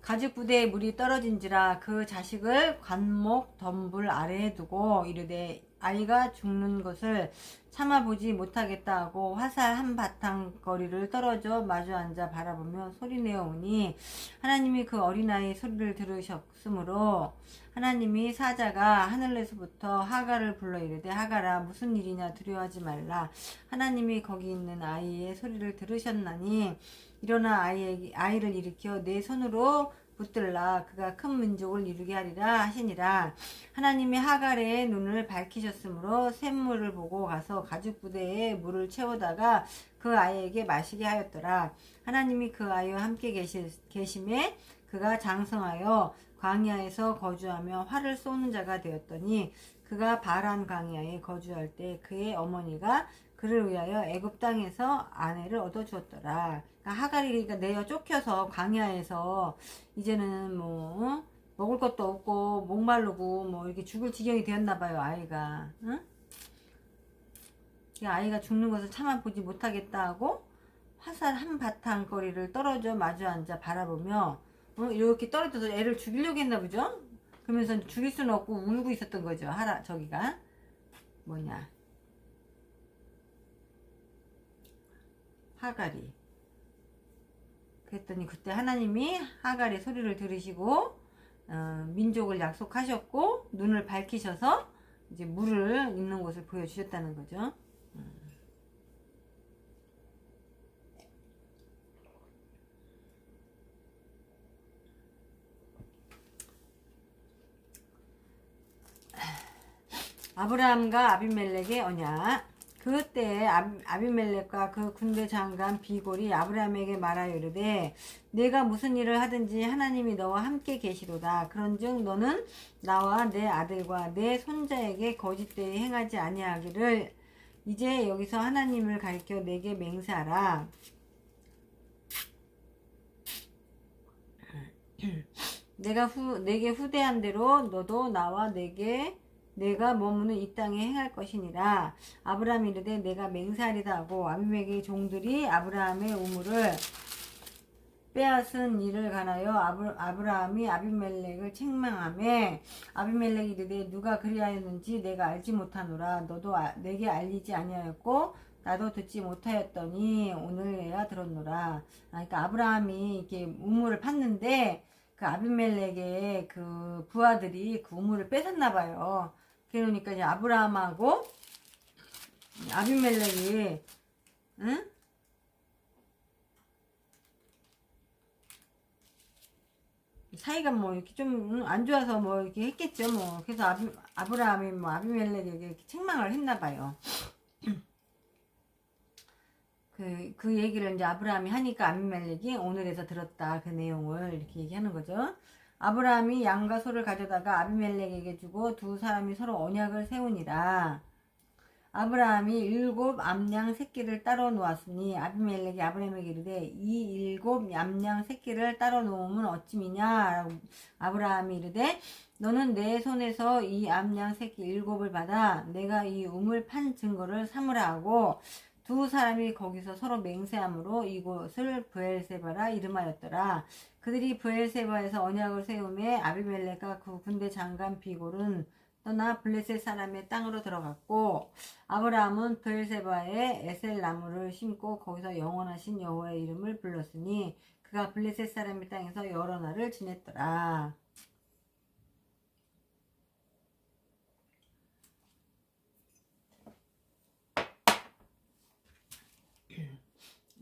가죽 부대에 물이 떨어진지라. 그 자식을 관목 덤불 아래에 두고 이르되 아이가 죽는 것을 참아보지 못하겠다 하고 화살 한 바탕 거리를 떨어져 마주 앉아 바라보며 소리내어 오니 하나님이 그 어린아이의 소리를 들으셨으므로 하나님이 사자가 하늘에서부터 하갈을 불러 이르되 하갈아 무슨 일이냐 두려워하지 말라. 하나님이 거기 있는 아이의 소리를 들으셨나니 일어나 아이를 일으켜 내 손으로 붙들라. 그가 큰 민족을 이루게 하리라 하시니라. 하나님이 하갈의 눈을 밝히셨으므로 샘물을 보고 가서 가죽 부대에 물을 채우다가 그 아이에게 마시게 하였더라. 하나님이 그 아이와 함께 계심에 그가 장성하여 광야에서 거주하며 활을 쏘는 자가 되었더니 그가 바란 광야에 거주할 때 그의 어머니가 그를 위하여 애굽 땅에서 아내를 얻어 주었더라. 그러니까 하갈이 내어 쫓겨서 광야에서 이제는 뭐 먹을 것도 없고 목마르고 뭐 이렇게 죽을 지경이 되었나 봐요. 아이가. 응? 아이가 죽는 것을 참아보지 못하겠다 하고 화살 한 바탕 거리를 떨어져 마주 앉아 바라보며 이렇게 떨어져서 애를 죽이려고 했나 보죠. 그러면서 죽일 수는 없고 울고 있었던 거죠. 저기가 뭐냐, 하갈이. 그랬더니 그때 하나님이 하갈의 소리를 들으시고 민족을 약속하셨고 눈을 밝히셔서 이제 물을 있는 곳을 보여주셨다는 거죠. 아브라함과 아비멜렉의 언약. 그때 아비멜렉과 그 군대 장관 비골이 아브라함에게 말하여 이르되 내가 무슨 일을 하든지 하나님이 너와 함께 계시로다. 그런즉 너는 나와 내 아들과 내 손자에게 거짓되이 행하지 아니하기를 이제 여기서 하나님을 가리켜 내게 맹세하라. 내가 내게 후대한 대로 너도 나와 내게 내가 머무는 이 땅에 행할 것이니라. 아브라함이 이르되 내가 맹세하리다 하고 아비멜렉의 종들이 아브라함의 우물을 빼앗은 일을 관하여 아브라함이 아비멜렉을 책망하매 아비멜렉이 이르되 누가 그리하였는지 내가 알지 못하노라. 너도 내게 알리지 아니하였고 나도 듣지 못하였더니 오늘에야 들었노라. 그러니까 아브라함이 이렇게 우물을 팠는데 그 아비멜렉의 그 부하들이 그 우물을 뺏었나 봐요. 그러니까 이제 아브라함하고 아비멜렉이 응? 사이가 뭐 이렇게 좀 안 좋아서 뭐 이렇게 했겠죠. 뭐 그래서 아브라함이 뭐 아비멜렉에게 이렇게 책망을 했나 봐요. 그 얘기를 이제 아브라함이 하니까 아비멜렉이 오늘에서 들었다. 그 내용을 이렇게 얘기하는 거죠. 아브라함이 양과 소를 가져다가 아비멜렉에게 주고 두 사람이 서로 언약을 세우니라. 아브라함이 7 암양 새끼를 따로 놓았으니 아비멜렉이 아브라함에게 이르되 이 7 암양 새끼를 따로 놓으면 어찌미냐. 아브라함이 이르되 너는 내 손에서 이 암양 새끼 7을 받아 내가 이 우물 판 증거를 삼으라 하고 두 사람이 거기서 서로 맹세함으로 이곳을 브엘세바라 이름하였더라. 그들이 브엘세바에서 언약을 세우매 아비멜렉과 그 군대 장관 비골은 떠나 블레셋 사람의 땅으로 들어갔고 아브라함은 브엘세바에 에셀 나무를 심고 거기서 영원하신 여호와의 이름을 불렀으니 그가 블레셋 사람의 땅에서 여러 날을 지냈더라.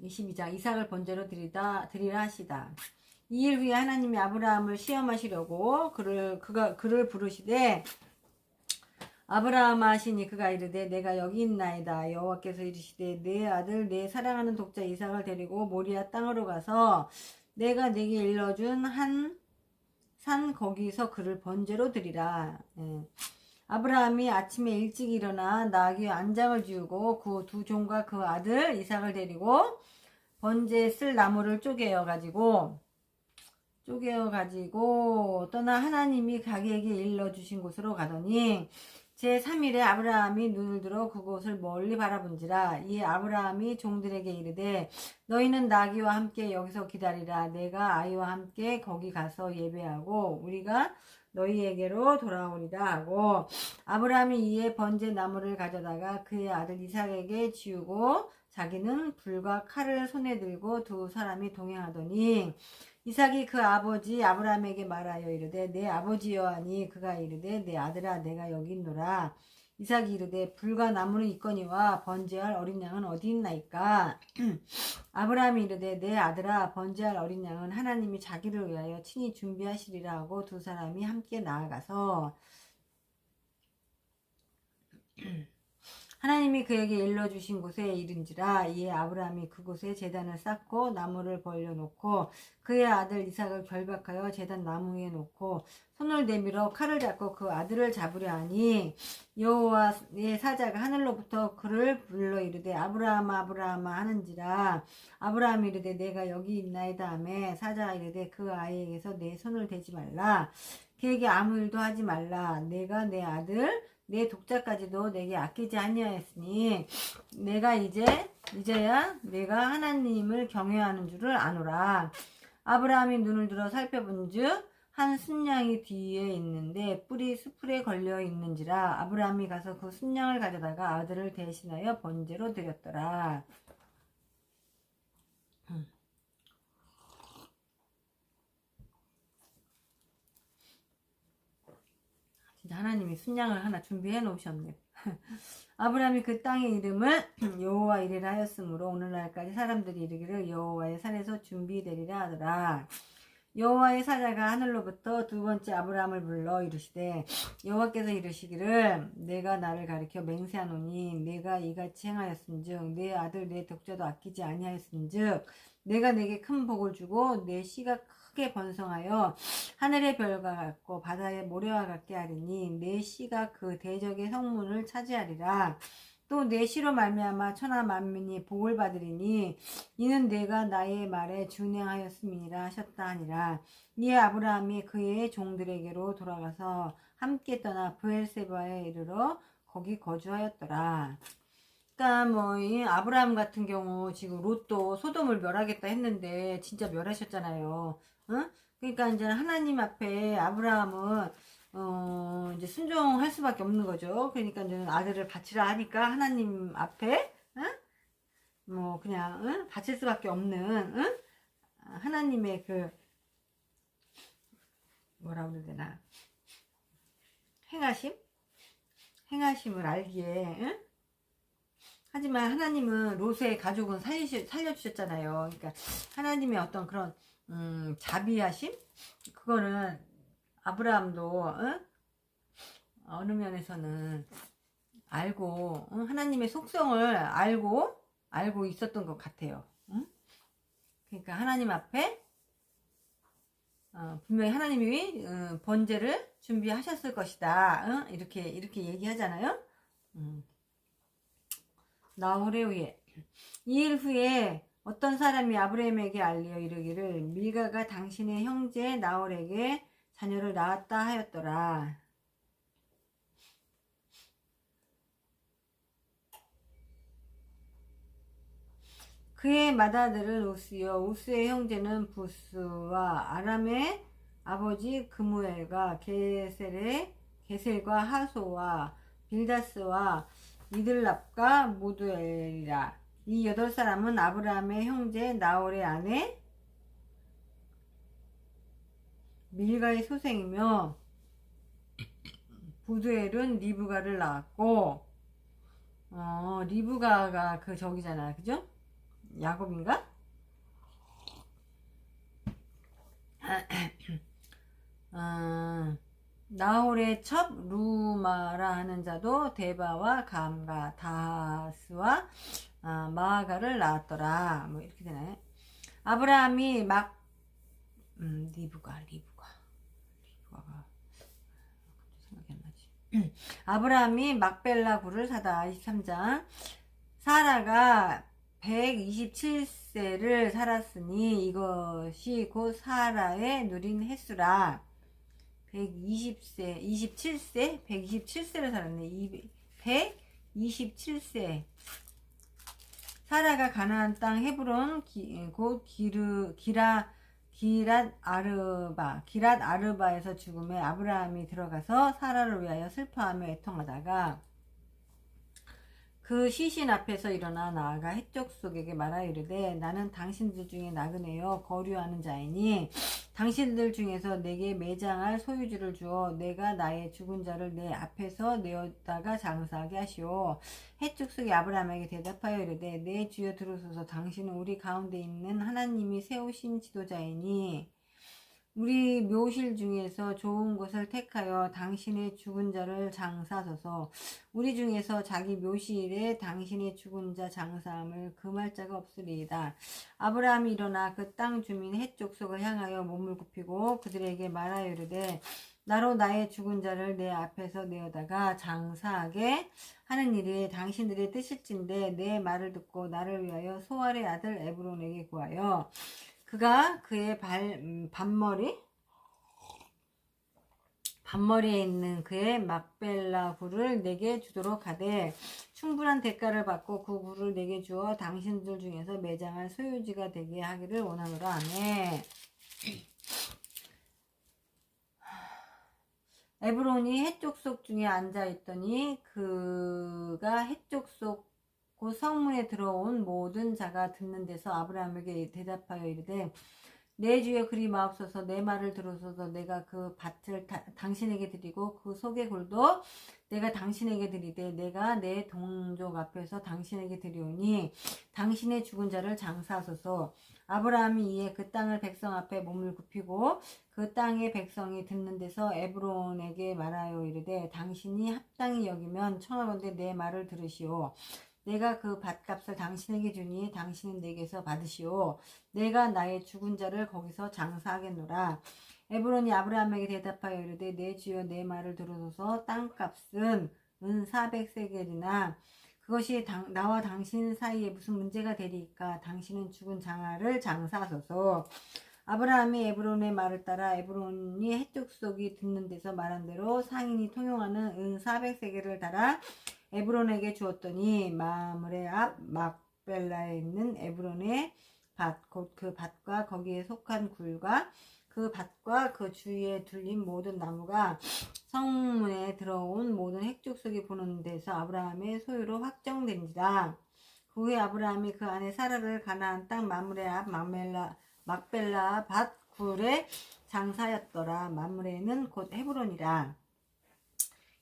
22장 이삭을 번제로 드리라 하시다. 이 일 후에 하나님이 아브라함을 시험하시려고 그를 부르시되 아브라함 하시니 그가 이르되 내가 여기 있나이다. 여호와께서 이르시되 내 아들 내 사랑하는 독자 이삭을 데리고 모리아 땅으로 가서 내가 네게 일러준 한 산 거기서 그를 번제로 드리라. 아브라함이 아침에 일찍 일어나 나귀 안장을 지우고 그 두 종과 그 아들 이삭을 데리고 번제에 쓸 나무를 쪼개어 가지고 떠나 하나님이 자기에게 일러주신 곳으로 가더니 제3일에 아브라함이 눈을 들어 그곳을 멀리 바라본지라. 이에 아브라함이 종들에게 이르되 너희는 나귀와 함께 여기서 기다리라. 내가 아이와 함께 거기 가서 예배하고 우리가 너희에게로 돌아오리라 하고 아브라함이 이에 번제 나무를 가져다가 그의 아들 이삭에게 지우고 자기는 불과 칼을 손에 들고 두 사람이 동행하더니 이삭이 그 아버지 아브라함에게 말하여 이르되 내 아버지여 하니 그가 이르되 내 아들아 내가 여기 있노라. 이삭이 이르되 불과 나무는 있거니와 번제할 어린 양은 어디 있나이까. 아브라함이 이르되 내 아들아 번제할 어린 양은 하나님이 자기를 위하여 친히 준비하시리라 하고 두 사람이 함께 나아가서 하나님이 그에게 일러주신 곳에 이른지라. 이에 아브라함이 그곳에 제단을 쌓고 나무를 벌려놓고 그의 아들 이삭을 결박하여 제단 나무 위에 놓고 손을 내밀어 칼을 잡고 그 아들을 잡으려 하니 여호와의 사자가 하늘로부터 그를 불러 이르되 아브라함아 아브라함아 하는지라. 아브라함이 이르되 내가 여기 있나이다 하매 사자가 이르되 그 아이에게서 내 손을 대지 말라. 그에게 아무 일도 하지 말라. 내가 내 아들 내 독자까지도 내게 아끼지 아니하였으니 내가 이제야 내가 하나님을 경외하는 줄을 아노라. 아브라함이 눈을 들어 살펴본즉 한 순양이 뒤에 있는데 뿔이 수풀에 걸려 있는지라. 아브라함이 가서 그 순양을 가져다가 아들을 대신하여 번제로 드렸더라. 하나님이 순양을 하나 준비해 놓으셨네. 아브라함이 그 땅의 이름을 여호와 이레라 하였으므로 오늘날까지 사람들이 이르기를 여호와의 산에서 준비되리라 하더라. 여호와의 사자가 하늘로부터 두 번째 아브라함을 불러 이르시되 여호와께서 이르시기를 내가 나를 가리켜 맹세하노니 내가 이같이 행하였은즉 내 아들 내 독자도 아끼지 아니하였은즉 내가 내게 큰 복을 주고 내 씨가 크게 번성하여 하늘의 별과 같고 바다의 모래와 같게 하리니 내 씨가 그 대적의 성문을 차지하리라. 또 내 씨로 말미암아 천하 만민이 복을 받으리니 이는 내가 나의 말에 준행하였음이니라 하셨다 하니라. 이에 아브라함이 그의 종들에게로 돌아가서 함께 떠나 브엘세바에 이르러 거기 거주하였더라. 그러니까 뭐 이 아브라함 같은 경우 지금 롯도 소돔을 멸하겠다 했는데 진짜 멸하셨잖아요. 응? 그러니까 이제 하나님 앞에 아브라함은 이제 순종할 수밖에 없는 거죠. 그러니까 이제 아들을 바치라 하니까 하나님 앞에 응? 뭐 그냥 응? 바칠 수밖에 없는 응? 하나님의 그 뭐라 그래야 되나 행하심을 알기에 응? 하지만 하나님은 롯의 가족은 살려주셨잖아요. 그러니까 하나님의 어떤 그런 자비하심 그거는 아브라함도 응? 어느 면에서는 알고 하나님의 속성을 알고 있었던 것 같아요. 응? 그러니까 하나님 앞에 분명히 하나님이 번제를 준비하셨을 것이다. 이렇게 얘기하잖아요. 나홀의 후에 이 일 후에 어떤 사람이 아브라함에게 알리어 이르기를 밀가가 당신의 형제 나홀에게 자녀를 낳았다 하였더라. 그의 맏아들은 우스요 우스의 형제는 부스와 아람의 아버지 그무엘과 게셀과 하소와 빌다스와 이들랍과 모두엘이라. 이 8사람은 아브라함의 형제 나홀의 아내 밀가의 소생이며 부두엘은 리브가를 낳았고 리브가가 그 저기잖아 그죠? 야곱인가? 나홀의 첩 루마라 하는 자도 데바와 감가 다스와 마아가를 낳았더라. 뭐 이렇게 되나요? 아브라함이 리브가가 생각이 안 나지. 아브라함이 막벨라 굴을 사다. 23장. 사라가 127세를 살았으니 이것이 곧 사라의 누린 횟수라. 127세를 살았네. 127세. 사라가 가나안 땅 헤브론 곧 기랏 아르바에서 죽음에 아브라함이 들어가서 사라를 위하여 슬퍼하며 애통하다가 그 시신 앞에서 일어나 나아가 헷족속에게 말하여 이르되 나는 당신들 중에 나그네요 거류하는 자이니 당신들 중에서 내게 매장할 소유주를 주어 내가 나의 죽은 자를 내 앞에서 내어다가 장사하게 하시오. 헷족속이 아브라함에게 대답하여 이르되 내 주여 들으소서. 당신은 우리 가운데 있는 하나님이 세우신 지도자이니 우리 묘실 중에서 좋은 곳을 택하여 당신의 죽은 자를 장사하소서. 우리 중에서 자기 묘실에 당신의 죽은 자 장사함을 금할 자가 없으리이다. 아브라함이 일어나 그 땅 주민 헷족속을 향하여 몸을 굽히고 그들에게 말하여 이르되 나로 나의 죽은 자를 내 앞에서 내어다가 장사하게 하는 일이 당신들의 뜻일진데 내 말을 듣고 나를 위하여 소알의 아들 에브론에게 구하여 그가 그의 반머리에 있는 그의 막벨라 굴을 내게 주도록 하되 충분한 대가를 받고 그 굴을 내게 주어 당신들 중에서 매장할 소유지가 되게 하기를 원하노라 하네. 에브론이 헷족속 중에 앉아있더니 그가 헷족속 그 성문에 들어온 모든 자가 듣는 데서 아브라함에게 대답하여 이르되 내 주여 그리 마옵소서. 내 말을 들으소서. 내가 그 밭을 당신에게 드리고 그 속의 굴도 내가 당신에게 드리되 내가 내 동족 앞에서 당신에게 드리오니 당신의 죽은 자를 장사하소서. 아브라함이 이에 그 땅을 백성 앞에 몸을 굽히고 그 땅의 백성이 듣는 데서 에브론에게 말하여 이르되 당신이 합당히 여기면 청하건대 내 말을 들으시오. 내가 그 밭값을 당신에게 주니 당신은 내게서 받으시오. 내가 나의 죽은 자를 거기서 장사하겠노라. 에브론이 아브라함에게 대답하여 이르되 내 주여 내 말을 들으소서. 땅값은 은 400세겔이나 그것이 나와 당신 사이에 무슨 문제가 되리이까. 당신은 죽은 장아를 장사하소서. 아브라함이 에브론의 말을 따라 에브론이 해족속이 듣는 데서 말한 대로 상인이 통용하는 은 400세겔을 달아 에브론에게 주었더니 마므레 앞 막벨라에 있는 에브론의 밭, 곧 그 밭과 거기에 속한 굴과 그 밭과 그 주위에 둘린 모든 나무가 성문에 들어온 모든 핵족속이 보는 데서 아브라함의 소유로 확정된지라. 그 후에 아브라함이 그 아내 사라를 가나안 땅 마므레 앞 막벨라 밭 굴에 장사였더라. 마므레는 곧 헤브론이라.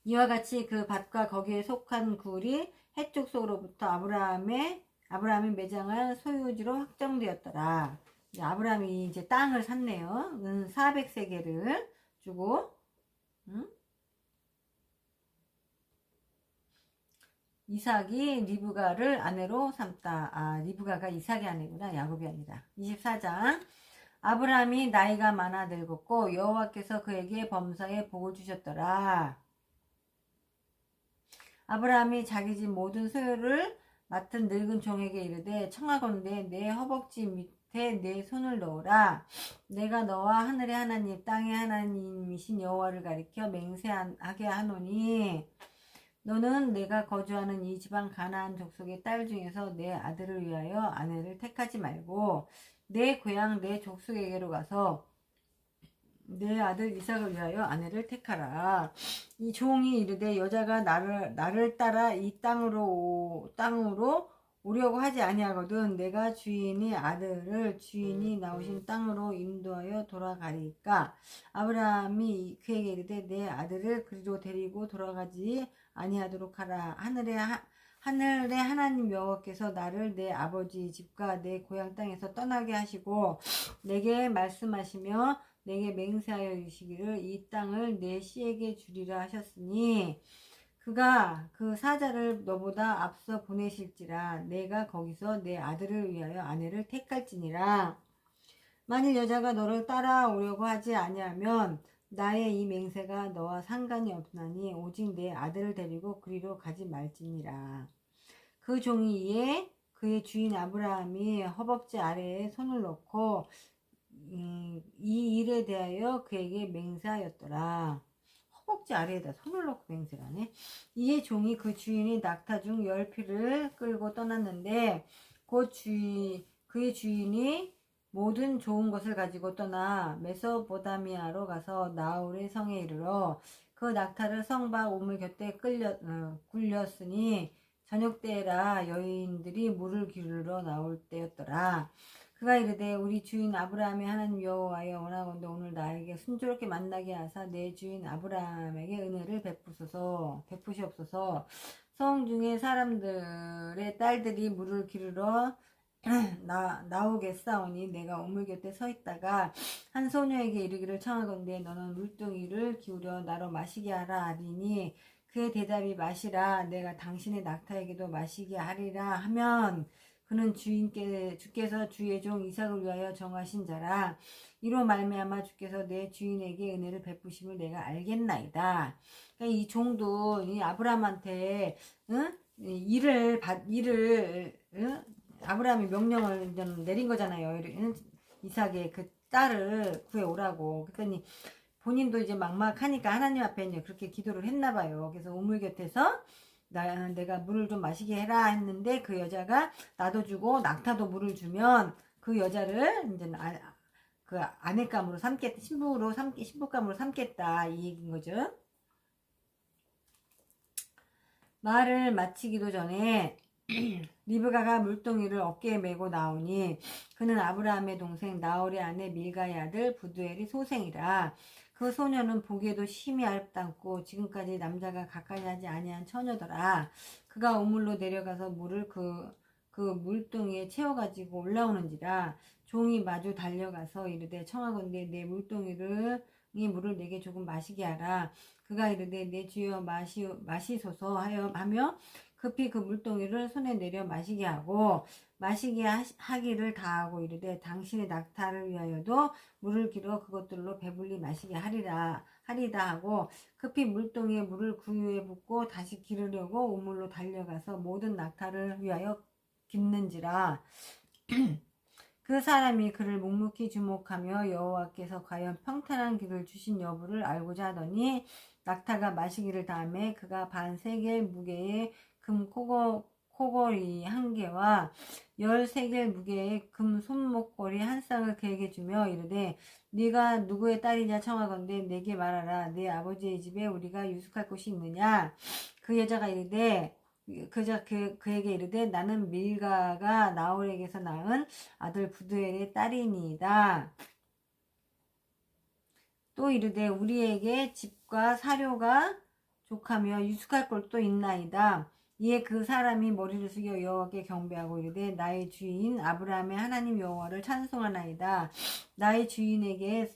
이와 같이 그 밭과 거기에 속한 굴이 헷족속으로부터 아브라함이 매장한 소유지로 확정되었더라. 아브라함이 이제 땅을 샀네요. 400세겔을 주고, 이삭이 리브가를 아내로 삼다. 리브가가 이삭의 아내구나. 야곱이 아니라. 24장. 아브라함이 나이가 많아 늙었고 여호와께서 그에게 범사에 복을 주셨더라. 아브라함이 자기 집 모든 소유를 맡은 늙은 종에게 이르되 청하건대 내 허벅지 밑에 내 손을 넣으라. 내가 너와 하늘의 하나님 땅의 하나님이신 여호와를 가리켜 맹세하게 하노니 너는 내가 거주하는 이 지방 가나안 족속의 딸 중에서 내 아들을 위하여 아내를 택하지 말고 내 고향 내 족속에게로 가서 내 아들 이삭을 위하여 아내를 택하라. 이 종이 이르되 여자가 나를 따라 이 땅으로 오려고 하지 아니하거든 내가 주인이 아들을 주인이 나오신 땅으로 인도하여 돌아가리까. 아브라함이 그에게 이르되 내 아들을 그리로 데리고 돌아가지 아니하도록 하라. 하늘의 하나님 여호와께서 나를 내 아버지 집과 내 고향 땅에서 떠나게 하시고 내게 말씀하시며 내게 맹세하여 이르시기를 이 땅을 내 씨에게 주리라 하셨으니 그가 그 사자를 너보다 앞서 보내실지라. 내가 거기서 내 아들을 위하여 아내를 택할지니라. 만일 여자가 너를 따라오려고 하지 아니하면 나의 이 맹세가 너와 상관이 없나니 오직 내 아들을 데리고 그리로 가지 말지니라. 그 종이 이에 그의 주인 아브라함이 허벅지 아래에 손을 넣고 이 일에 대하여 그에게 맹세하였더라. 허벅지 아래에다 손을 넣고 맹세를 하네. 이에 종이 그 주인이 낙타 중 10피를 끌고 떠났는데 곧 그의 주인이 모든 좋은 것을 가지고 떠나 메소보다미아로 가서 나홀의 성에 이르러 그 낙타를 성 밖 우물 곁에 굴렸으니 저녁 때라 여인들이 물을 기르러 나올 때였더라. 그가 이르되 우리 주인 아브라함의 하나님 여호와여 원하건대 오늘 나에게 순조롭게 만나게 하사 내 주인 아브라함에게 은혜를 베푸시옵소서. 성 중에 사람들의 딸들이 물을 기르러 나오겠사오니 내가 우물 곁에 서 있다가 한 소녀에게 이르기를 청하건대 너는 물동이를 기울여 나로 마시게 하라 하리니 그의 대답이 마시라. 내가 당신의 낙타에게도 마시게 하리라 하면 그는 주께서 주의 종 이삭을 위하여 정하신 자라. 이로 말미암아 주께서 내 주인에게 은혜를 베푸심을 내가 알겠나이다. 그러니까 이 종도 이 아브라함한테 아브라함이 명령을 내린 거잖아요. 이삭의 그 딸을 구해오라고. 그랬더니 본인도 이제 막막하니까 하나님 앞에 이제 그렇게 기도를 했나 봐요. 그래서 우물 곁에서 내가 물을 좀 마시게 해라 했는데 그 여자가 나도 주고 낙타도 물을 주면 그 여자를 이제 그 아내감으로 삼겠다, 신부감으로 삼겠다 이 얘기인 거죠. 말을 마치기도 전에 리브가가 물동이를 어깨에 메고 나오니 그는 아브라함의 동생 나홀의 아내 밀가의 아들 부두엘이 소생이라. 그 소녀는 보기에도 심히 아름답고 지금까지 남자가 가까이 하지 아니한 처녀더라. 그가 우물로 내려가서 물을 그 물동이에 채워가지고 올라오는지라. 종이 마주 달려가서 이르되 청하건대 내 물동이를 이 물을 내게 조금 마시게 하라. 그가 이르되 내 주여 마시소서 하며 급히 그 물동이를 손에 내려 마시게 하고 마시게 하기를 다하고 이르되 당신의 낙타를 위하여도 물을 길어 그것들로 배불리 마시게 하리다 하고 급히 물동이에 물을 구유에 붓고 다시 기르려고 우물로 달려가서 모든 낙타를 위하여 깁는지라. 그 사람이 그를 묵묵히 주목하며 여호와께서 과연 평탄한 길을 주신 여부를 알고자 하더니 낙타가 마시기를 다음에 그가 반 세겔 무게의 금 코걸이 한 개와 13겔 무게의 금 손목걸이 한 쌍을 그에게 주며 이르되 네가 누구의 딸이냐 청하건대 내게 말하라. 내 아버지의 집에 우리가 유숙할 곳이 있느냐. 그 여자가 이르되 그에게 이르되 나는 밀가가 나홀에게서 낳은 아들 부두엘의 딸이니이다. 또 이르되 우리에게 집과 사료가 족하며 유숙할 곳도 있나이다. 이에 그 사람이 머리를 숙여 여호와께 경배하고 이르되 나의 주인 아브라함의 하나님 여호와를 찬송하나이다. 나의 주인에게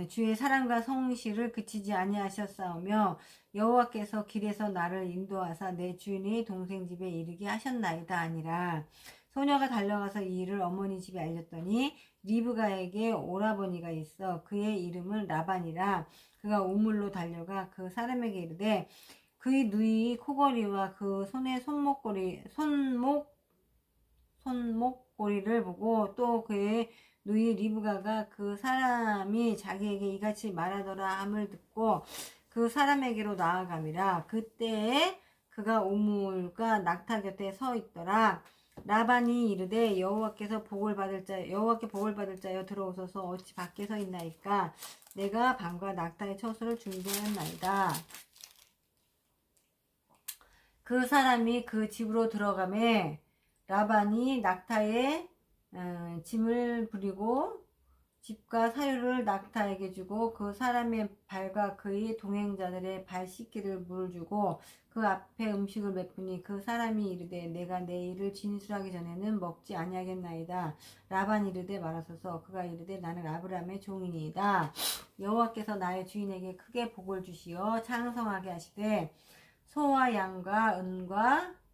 주의 사랑과 성실을 그치지 아니하셨사오며 여호와께서 길에서 나를 인도하사 내 주인의 동생 집에 이르게 하셨나이다 아니라. 소녀가 달려가서 이 일을 어머니 집에 알렸더니 리브가에게 오라버니가 있어 그의 이름은 라반이라. 그가 우물로 달려가 그 사람에게 이르되 그의 누이 코걸이와 그 손의 손목고리를 보고 또 그의 누이 리브가가 그 사람이 자기에게 이같이 말하더라 함을 듣고 그 사람에게로 나아감이라. 그때에 그가 우물과 낙타 곁에 서 있더라. 라반이 이르되 여호와께 복을 받을 자여 들어오소서. 어찌 밖에 서 있나이까. 내가 방과 낙타의 처소를 준비하였나이다. 그 사람이 그 집으로 들어가매 라반이 낙타에 짐을 부리고 집과 사료를 낙타에게 주고 그 사람의 발과 그의 동행자들의 발 씻기를 물을 주고 그 앞에 음식을 베푸니 그 사람이 이르되 내가 내 일을 진술하기 전에는 먹지 아니하겠나이다. 라반이 이르되 말하소서. 그가 이르되 나는 아브라함의 종이니이다. 여호와께서 나의 주인에게 크게 복을 주시어 창성하게 하시되 소와 양과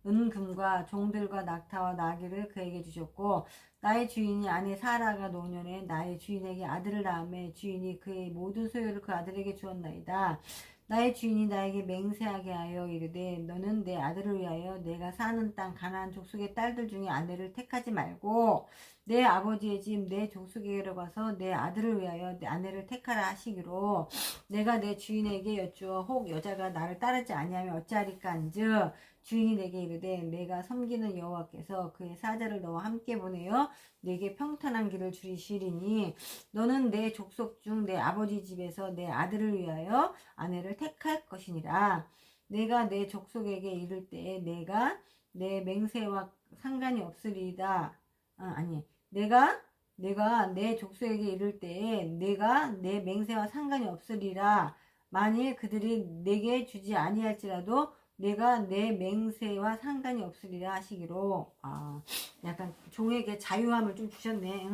은금과 종들과 낙타와 나귀를 그에게 주셨고 나의 주인이 아내 사라가 노년에 나의 주인에게 아들을 낳음에 주인이 그의 모든 소유를 그 아들에게 주었나이다. 나의 주인이 나에게 맹세하게 하여 이르되 너는 내 아들을 위하여 내가 사는 땅 가나안 족속의 딸들 중에 아내를 택하지 말고 내 아버지의 집 내 족속에게로 가서 내 아들을 위하여 내 아내를 택하라 하시기로 내가 내 주인에게 여쭈어 혹 여자가 나를 따르지 아니하면 어찌하리까 한즉 주인이 내게 이르되 내가 섬기는 여호와께서 그의 사자를 너와 함께 보내어 내게 평탄한 길을 주시리니 너는 내 족속 중 내 아버지 집에서 내 아들을 위하여 아내를 택할 것이니라. 내가 내 족속에게 이를 때에 내가 내 맹세와 상관이 없으리이다. 내가 내 족속에게 이를 때에 내가 내 맹세와 상관이 없으리라. 만일 그들이 내게 주지 아니할지라도 내가 내 맹세와 상관이 없으리라 하시기로. 약간 종에게 자유함을 좀 주셨네.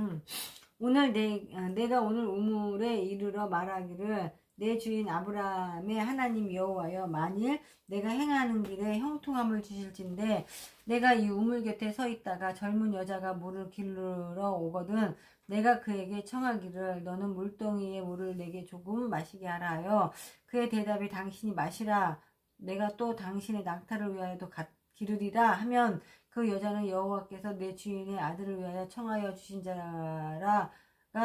오늘 내가 오늘 우물에 이르러 말하기를 내 주인 아브라함의 하나님 여호와여 만일 내가 행하는 길에 형통함을 주실진데 내가 이 우물 곁에 서 있다가 젊은 여자가 물을 기르러 오거든 내가 그에게 청하기를 너는 물동이의 물을 내게 조금 마시게 하라 하여 그의 대답이 당신이 마시라 내가 또 당신의 낙타를 위하여도 기르리라 하면 그 여자는 여호와께서 내 주인의 아들을 위하여 청하여 주신 자라가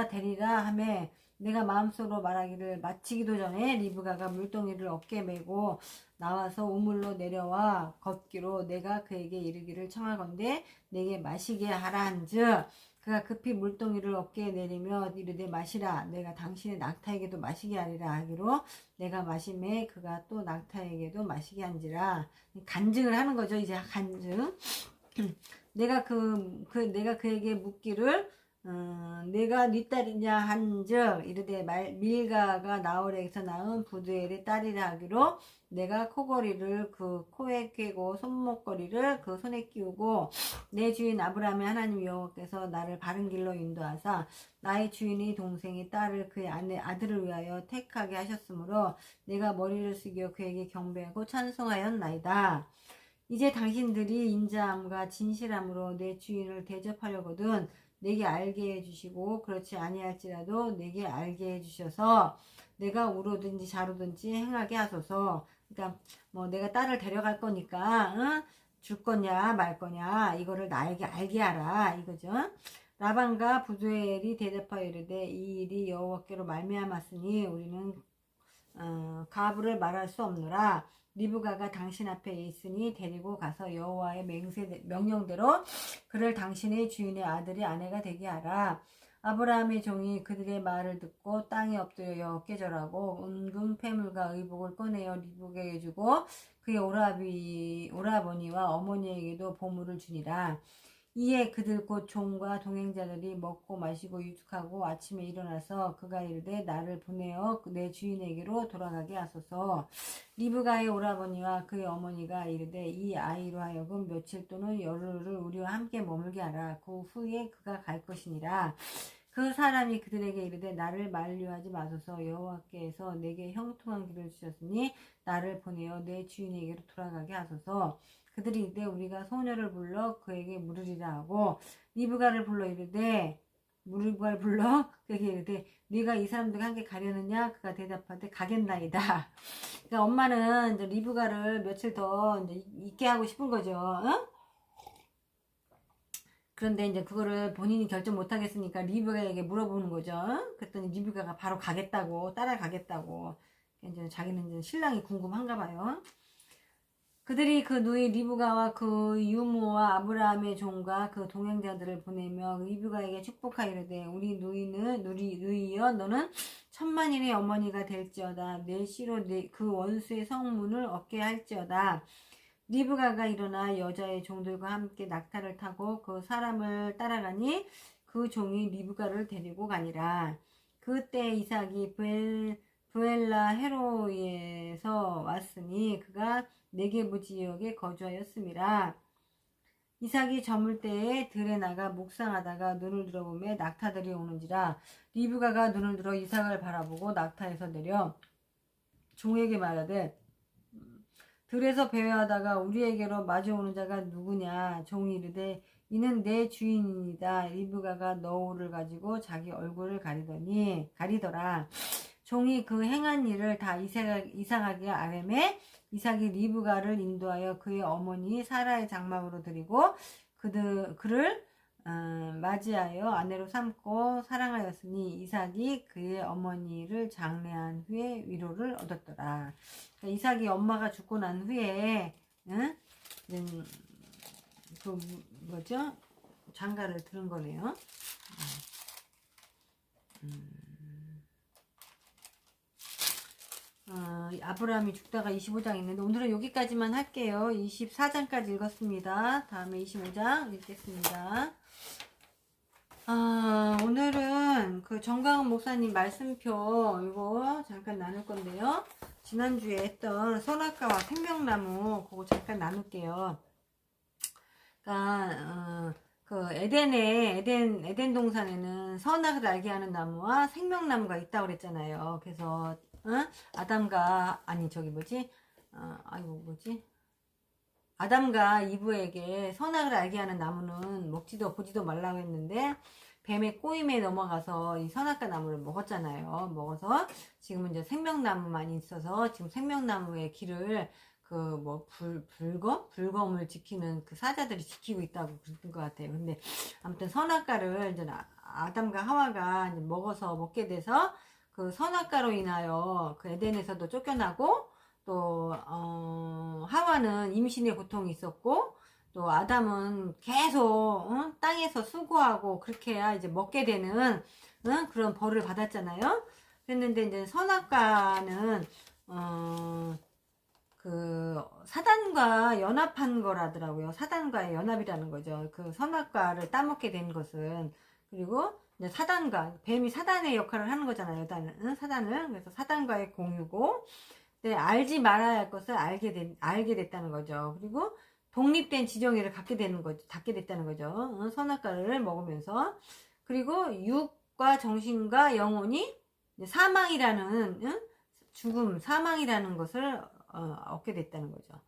되리라 하매 내가 마음속으로 말하기를 마치기도 전에 리브가가 물동이를 어깨에 메고 나와서 우물로 내려와 걷기로 내가 그에게 이르기를 청하건대 내게 마시게 하라 한즉 그가 급히 물동이를 어깨에 내리며 이르되 마시라 내가 당신의 낙타에게도 마시게 하리라 하기로 내가 마심에 그가 또 낙타에게도 마시게 한지라. 간증을 하는 거죠. 이제 간증. 내가 그에게 묻기를 내가 네 딸이냐 한즉 이르되 밀가가 나홀에게서 낳은 부두엘의 딸이라 하기로 내가 코걸이를 그 코에 꿰고 손목걸이를 그 손에 끼우고 내 주인 아브라함의 하나님 여호와께서 나를 바른 길로 인도하사 나의 주인의 동생이 딸을 그의 아들을 위하여 택하게 하셨으므로 내가 머리를 숙여 그에게 경배하고 찬송하였나이다. 이제 당신들이 인자함과 진실함으로 내 주인을 대접하려거든 내게 알게 해주시고 그렇지 아니할지라도 내게 알게 해주셔서 내가 우로든지 좌로든지 행하게 하소서. 그러니까 뭐 내가 딸을 데려갈 거니까 줄 거냐 말 거냐 이거를 나에게 알게 하라 이거죠. 라반과 부두엘이 대답하여 이르되 이 일이 여호와께로 말미암았으니 우리는 가브를 말할 수 없노라. 리브가가 당신 앞에 있으니 데리고 가서 여호와의 명령대로 그를 당신의 주인의 아들이 아내가 되게 하라. 아브라함의 종이 그들의 말을 듣고 땅에 엎드려 여호와께 절하고 은금 패물과 의복을 꺼내어 리브가에게 주고 그의 오라버니와 어머니에게도 보물을 주니라. 이에 그들 곧 종과 동행자들이 먹고 마시고 유축하고 아침에 일어나서 그가 이르되 나를 보내어 내 주인에게로 돌아가게 하소서. 리브가의 오라버니와 그의 어머니가 이르되 이 아이로 하여금 며칠 또는 열흘을 우리와 함께 머물게 하라. 그 후에 그가 갈 것이니라. 그 사람이 그들에게 이르되 나를 만류하지 마소서. 여호와께서 내게 형통한 길을 주셨으니 나를 보내어 내 주인에게로 돌아가게 하소서. 그들이 이르되 우리가 소녀를 불러 그에게 물으리라 하고 리브가를 불러 그에게 이르되 네가 이 사람들과 함께 가려느냐? 그가 대답하되 가겠나이다. 그러니까 엄마는 이제 리브가를 며칠 더 이제 있게 하고 싶은 거죠. 응? 그런데 이제 그거를 본인이 결정 못 하겠으니까 리브가에게 물어보는 거죠. 응? 그랬더니 리브가가 바로 가겠다고 따라가겠다고. 이제 자기는 이제 신랑이 궁금한가 봐요. 그들이 그 누이 리브가와 그 유모와 아브라함의 종과 그 동행자들을 보내며 리브가에게 축복하여 이르되 우리 누이여 너는 천만인의 어머니가 될지어다. 내 씨로 그 원수의 성문을 얻게 할지어다. 리브가가 일어나 여자의 종들과 함께 낙타를 타고 그 사람을 따라가니 그 종이 리브가를 데리고 가니라. 그때 이삭이 브엘라 헤로이에서 왔으니 그가 네게부 지역에 거주하였음이라. 이삭이 저물 때에 들에 나가 묵상하다가 눈을 들어보매 낙타들이 오는지라. 리브가가 눈을 들어 이삭을 바라보고 낙타에서 내려 종에게 말하되 들에서 배회하다가 우리에게로 마주오는 자가 누구냐? 종이 이르되 이는 내 주인이다. 리브가가 너울을 가지고 자기 얼굴을 가리더라. 종이 그 행한 일을 다 이삭에게 아뢰매 이삭이 리브가를 인도하여 그의 어머니 사라의 장막으로 드리고 그를 맞이하여 아내로 삼고 사랑하였으니 이삭이 그의 어머니를 장례한 후에 위로를 얻었더라. 그러니까 이삭이 엄마가 죽고 난 후에 그 뭐죠? 장가를 들은 거네요. 아브라함이 죽다가 25장 있는데 오늘은 여기까지만 할게요. 24장까지 읽었습니다. 다음에 25장 읽겠습니다. 오늘은 그 정강훈 목사님 말씀표 이거 잠깐 나눌 건데요. 지난주에 했던 선악과와 생명나무 그거 잠깐 나눌게요. 그러니까 그 에덴 동산에는 선악을 알게 하는 나무와 생명나무가 있다고 그랬잖아요. 그래서 아담과 이브에게 선악을 알게 하는 나무는 먹지도 보지도 말라고 했는데 뱀의 꼬임에 넘어가서 이 선악과 나무를 먹었잖아요. 먹어서 지금은 이제 생명나무만 있어서 지금 생명나무의 길을 불검을 지키는 그 사자들이 지키고 있다고 그랬던 것 같아요. 근데 아무튼 선악과를 이제 아담과 하와가 이제 먹게 돼서 그 선악과로 인하여 그 에덴에서도 쫓겨나고 또 하와는 임신의 고통이 있었고 또 아담은 계속 땅에서 수고하고 그렇게 해야 이제 먹게 되는 그런 벌을 받았잖아요. 그랬는데 이제 선악과는 그 사단과 연합한 거라더라고요. 사단과의 연합이라는 거죠. 그 선악과를 따먹게 된 것은. 그리고 이제 뱀이 사단의 역할을 하는 거잖아요. 사단을. 그래서 사단과의 공유고, 네, 알지 말아야 할 것을 알게 됐다는 거죠. 그리고 독립된 지정의를 갖게 됐다는 거죠. 선악과를 먹으면서. 그리고 육과 정신과 영혼이 사망이라는, 사망이라는 것을 얻게 됐다는 거죠.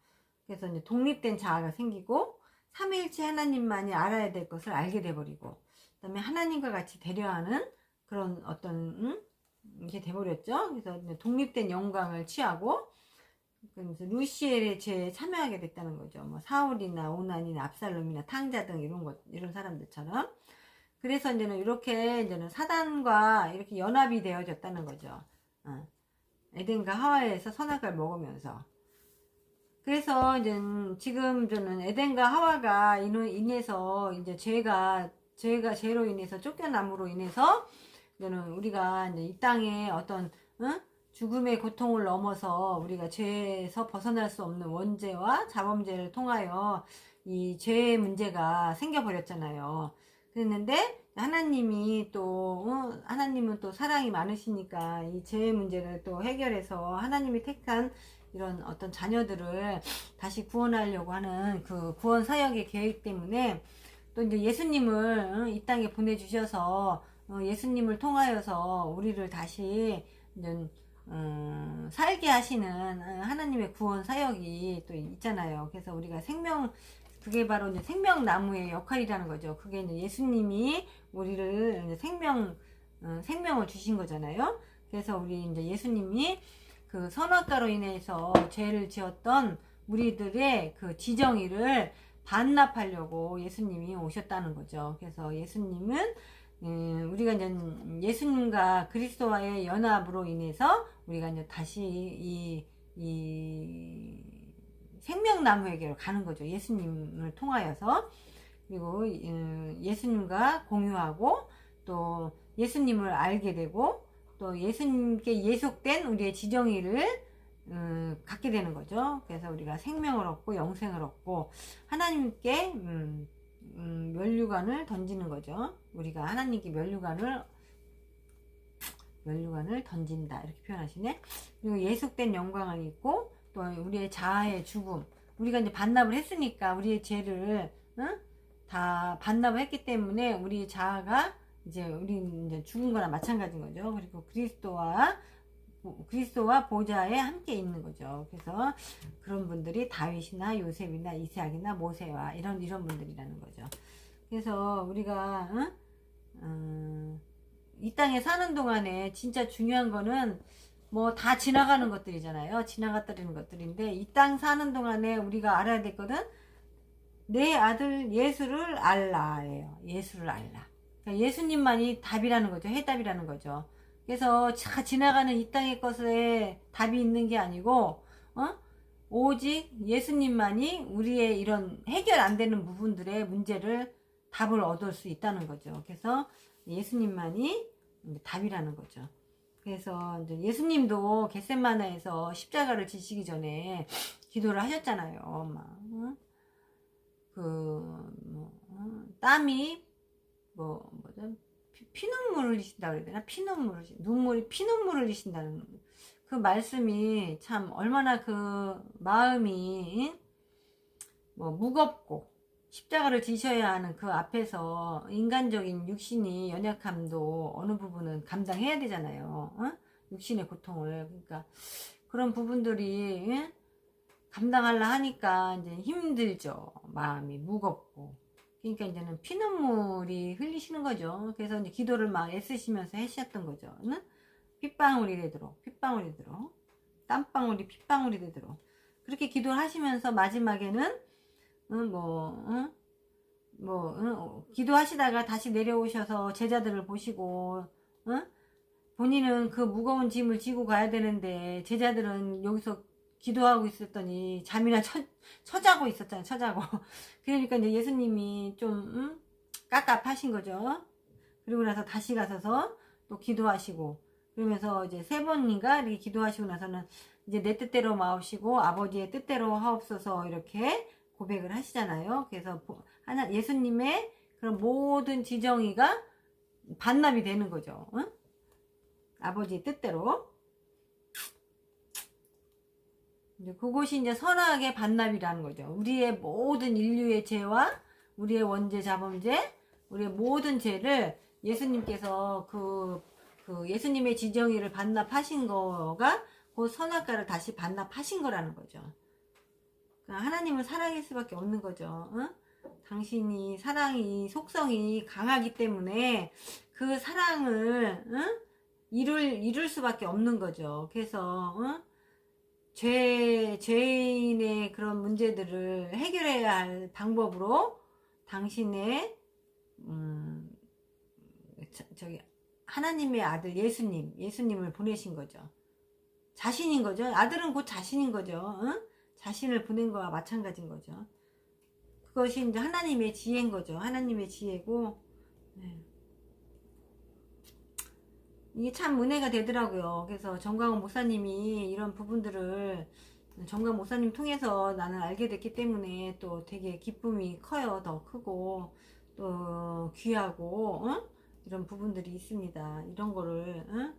그래서 이제 독립된 자아가 생기고, 삼위일체 하나님만이 알아야 될 것을 알게 돼버리고, 그 다음에 하나님과 같이 대려하는 그런 이게 돼버렸죠. 그래서 독립된 영광을 취하고, 그래서 루시엘의 죄에 참여하게 됐다는 거죠. 뭐 사울이나 오난이나 압살롬이나 탕자 등 이런 사람들처럼. 그래서 이제는 이렇게 이제는 사단과 이렇게 연합이 되어졌다는 거죠. 에덴과 하와에서 선악과를 먹으면서. 그래서 이제 지금 저는 에덴과 하와가 인해서 이제 죄로 인해서 쫓겨남으로 인해서 이제는 우리가 이제 이 땅에 어떤 죽음의 고통을 넘어서 우리가 죄에서 벗어날 수 없는 원죄와 자범죄를 통하여 이 죄의 문제가 생겨버렸잖아요. 그랬는데 하나님이 또 하나님은 또 사랑이 많으시니까 이 죄의 문제를 또 해결해서 하나님이 택한 이런 어떤 자녀들을 다시 구원하려고 하는 그 구원 사역의 계획 때문에 또 이제 예수님을 이 땅에 보내주셔서 예수님을 통하여서 우리를 다시 이제 살게 하시는 하나님의 구원 사역이 또 있잖아요. 그래서 우리가 그게 바로 이제 생명나무의 역할이라는 거죠. 그게 이제 예수님이 우리를 이제 생명을 주신 거잖아요. 그래서 우리 이제 예수님이 그 선악과로 인해서 죄를 지었던 우리들의 그 지정의를 반납하려고 예수님이 오셨다는 거죠. 그래서 예수님은 우리가 이제 예수님과 그리스도와의 연합으로 인해서 우리가 이제 다시 이 생명나무에게로 가는 거죠. 예수님을 통하여서. 그리고 예수님과 공유하고 또 예수님을 알게 되고 또 예수님께 예속된 우리의 지정의를 갖게 되는 거죠. 그래서 우리가 생명을 얻고 영생을 얻고 하나님께 면류관을 던지는 거죠. 우리가 하나님께 면류관을 던진다 이렇게 표현하시네. 그리고 예속된 영광을 입고 또 우리의 자아의 죽음, 우리가 이제 반납을 했으니까 우리의 죄를 다 반납을 했기 때문에 우리 자아가 이제 죽은 거나 마찬가지인 거죠. 그리고 그리스도와 보좌에 함께 있는 거죠. 그래서 그런 분들이 다윗이나 요셉이나 이삭이나 모세와 이런 분들이라는 거죠. 그래서 우리가 이 땅에 사는 동안에 진짜 중요한 거는 뭐 다 지나가는 것들이잖아요. 지나갔다는 것들인데 이 땅 사는 동안에 우리가 알아야 될 거는 내 아들 예수를 알라예요. 예수를 알라. 그러니까 예수님만이 답이라는 거죠. 해답이라는 거죠. 그래서 지나가는 이 땅의 것에 답이 있는 게 아니고 오직 예수님만이 우리의 이런 해결 안 되는 부분들의 문제를 답을 얻을 수 있다는 거죠. 그래서 예수님만이 답이라는 거죠. 그래서 이제 예수님도 겟세마네에서 십자가를 지시기 전에 기도를 하셨잖아요. 땀이 뭐죠? 피눈물을 흘리신다 그래야 되나? 피눈물을 흘리신다는 그 말씀이 참 얼마나 그 마음이 무겁고 십자가를 지셔야 하는 그 앞에서 인간적인 육신이 연약함도 어느 부분은 감당해야 되잖아요. 육신의 고통을. 그러니까 그런 부분들이 감당하려 하니까 이제 힘들죠. 마음이 무겁고. 그러니까 이제는 피눈물이 흘리시는 거죠. 그래서 이제 기도를 막 애쓰시면서 하셨던 거죠. 핏방울이 되도록, 땀방울이 핏방울이 되도록. 그렇게 기도를 하시면서 마지막에는 기도하시다가 다시 내려오셔서 제자들을 보시고, 본인은 그 무거운 짐을 지고 가야 되는데, 제자들은 여기서 기도하고 있었더니, 잠이나 처자고 있었잖아요, 처자고. 그러니까 이제 예수님이 좀, 깝깝하신 거죠. 그리고 나서 다시 가서서 또 기도하시고, 그러면서 이제 3번인가 이렇게 기도하시고 나서는, 이제 내 뜻대로 마옵시고, 아버지의 뜻대로 하옵소서, 이렇게 고백을 하시잖아요. 그래서 예수님의 그런 모든 지정의가 반납이 되는 거죠. 아버지의 뜻대로. 이제 그것이 이제 선악의 반납이라는 거죠. 우리의 모든 인류의 죄와 우리의 원죄, 자범죄, 우리의 모든 죄를 예수님께서 그 예수님의 지정의를 반납하신 거가 그 선악과를 다시 반납하신 거라는 거죠. 하나님을 사랑할 수밖에 없는 거죠. 당신이 사랑이 속성이 강하기 때문에 그 사랑을 이룰 수밖에 없는 거죠. 그래서 죄인의 그런 문제들을 해결해야 할 방법으로 당신의 저기 하나님의 아들 예수님을 보내신 거죠. 자신인 거죠. 아들은 곧 자신인 거죠. 응? 자신을 보낸 거와 마찬가지인 거죠. 그것이 이제 하나님의 지혜인 거죠. 하나님의 지혜고, 네. 이게 참 은혜가 되더라고요. 그래서 정광훈 목사님이 이런 부분들을 정광훈 목사님 통해서 나는 알게 됐기 때문에 또 되게 기쁨이 커요. 더 크고 또 귀하고, 응? 이런 부분들이 있습니다. 이런 거를, 응?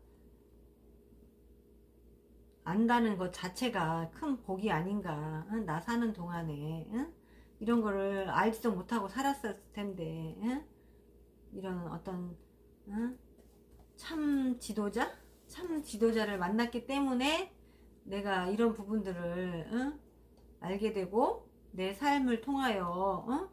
안다는 것 자체가 큰 복이 아닌가. 응? 나 사는 동안에, 응? 이런 거를 알지도 못하고 살았을 텐데, 응? 이런 어떤, 응? 참 지도자를 만났기 때문에 내가 이런 부분들을, 응? 알게 되고 내 삶을 통하여, 응?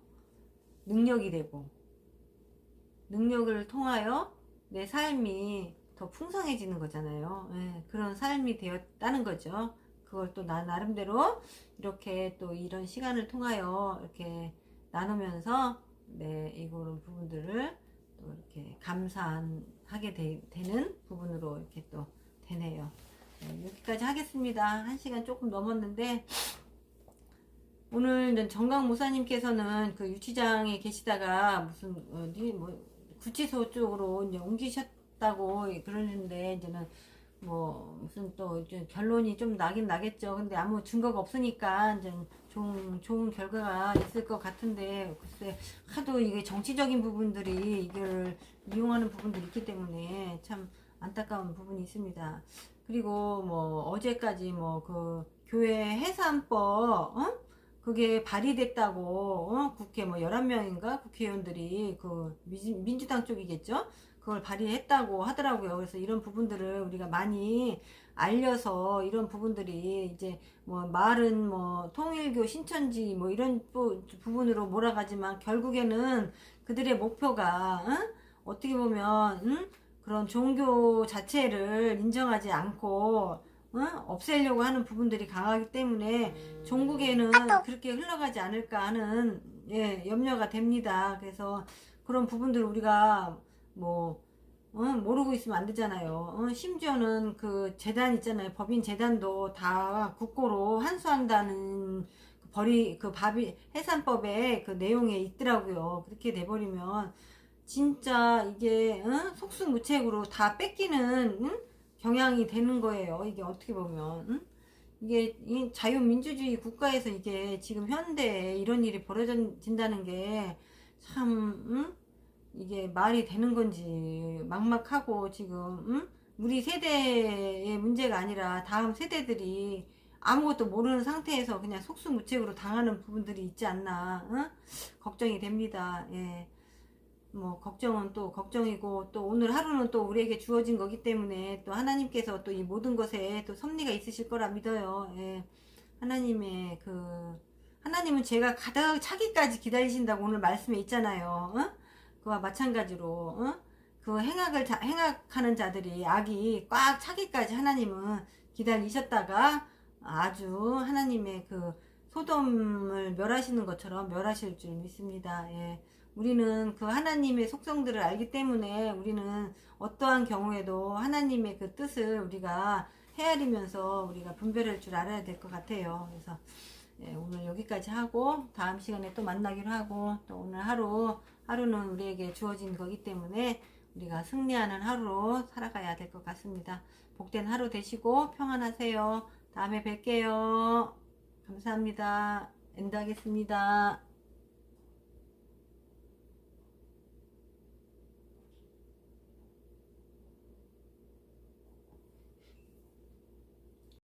능력을 통하여 내 삶이 더 풍성해지는 거잖아요. 예, 그런 삶이 되었다는 거죠. 그걸 또 나 나름대로 이렇게 또 이런 시간을 통하여 이렇게 나누면서 이런 부분들을 또 이렇게 감사하게 되는 부분으로 이렇게 또 되네요. 네, 여기까지 하겠습니다. 1시간 조금 넘었는데, 오늘 정강 모사님께서는 그 유치장에 계시다가 무슨 어디 뭐 구치소 쪽으로 이제 옮기셨다고 그러는데, 이제는 뭐 무슨 또 이제 결론이 좀 나긴 나겠죠. 근데 아무 증거가 없으니까 이제 좋은 결과가 있을 것 같은데, 글쎄 하도 이게 정치적인 부분들이 이걸 이용하는 부분들이 있기 때문에 참 안타까운 부분이 있습니다. 그리고 뭐 어제까지 뭐 그 교회 해산법, 그게 발의됐다고, 국회 뭐 11명인가 국회의원들이 그 민주당 쪽이겠죠? 그걸 발의했다고 하더라고요. 그래서 이런 부분들을 우리가 많이 알려서 이런 부분들이 이제 뭐 말은 뭐 통일교 신천지 뭐 이런 부분으로 몰아가지만 결국에는 그들의 목표가, 어떻게 보면, 그런 종교 자체를 인정하지 않고, 없애려고 하는 부분들이 강하기 때문에 종국에는 그렇게 흘러가지 않을까 하는, 예, 염려가 됩니다. 그래서 그런 부분들 우리가 뭐 모르고 있으면 안 되잖아요. 심지어는 그 재단 있잖아요. 법인 재단도 다 국고로 환수한다는 해산법에 그 내용에 있더라고요. 그렇게 돼버리면 진짜 이게 속수무책으로 다 뺏기는 경향이 되는 거예요. 이게 어떻게 보면, 이게 이 자유민주주의 국가에서 이게 지금 현대에 이런 일이 벌어진다는 게 참, 이게 말이 되는 건지 막막하고, 지금 우리 세대의 문제가 아니라 다음 세대들이 아무것도 모르는 상태에서 그냥 속수무책으로 당하는 부분들이 있지 않나, 걱정이 됩니다. 예. 뭐 걱정은 또 걱정이고, 또 오늘 하루는 또 우리에게 주어진 거기 때문에 또 하나님께서 또 이 모든 것에 또 섭리가 있으실 거라 믿어요. 예. 하나님은 제가 가득 차기까지 기다리신다고 오늘 말씀에 있잖아요. 그와 마찬가지로, 그 행악하는 자들이, 악이 꽉 차기까지 하나님은 기다리셨다가 아주 하나님의 그 소돔을 멸하시는 것처럼 멸하실 줄 믿습니다. 예. 우리는 그 하나님의 속성들을 알기 때문에 우리는 어떠한 경우에도 하나님의 그 뜻을 우리가 헤아리면서 우리가 분별할 줄 알아야 될 것 같아요. 그래서 예, 오늘 여기까지 하고 다음 시간에 또 만나기로 하고, 또 오늘 하루는 우리에게 주어진 거기 때문에 우리가 승리하는 하루로 살아가야 될 것 같습니다. 복된 하루 되시고 평안하세요. 다음에 뵐게요. 감사합니다. 엔드하겠습니다.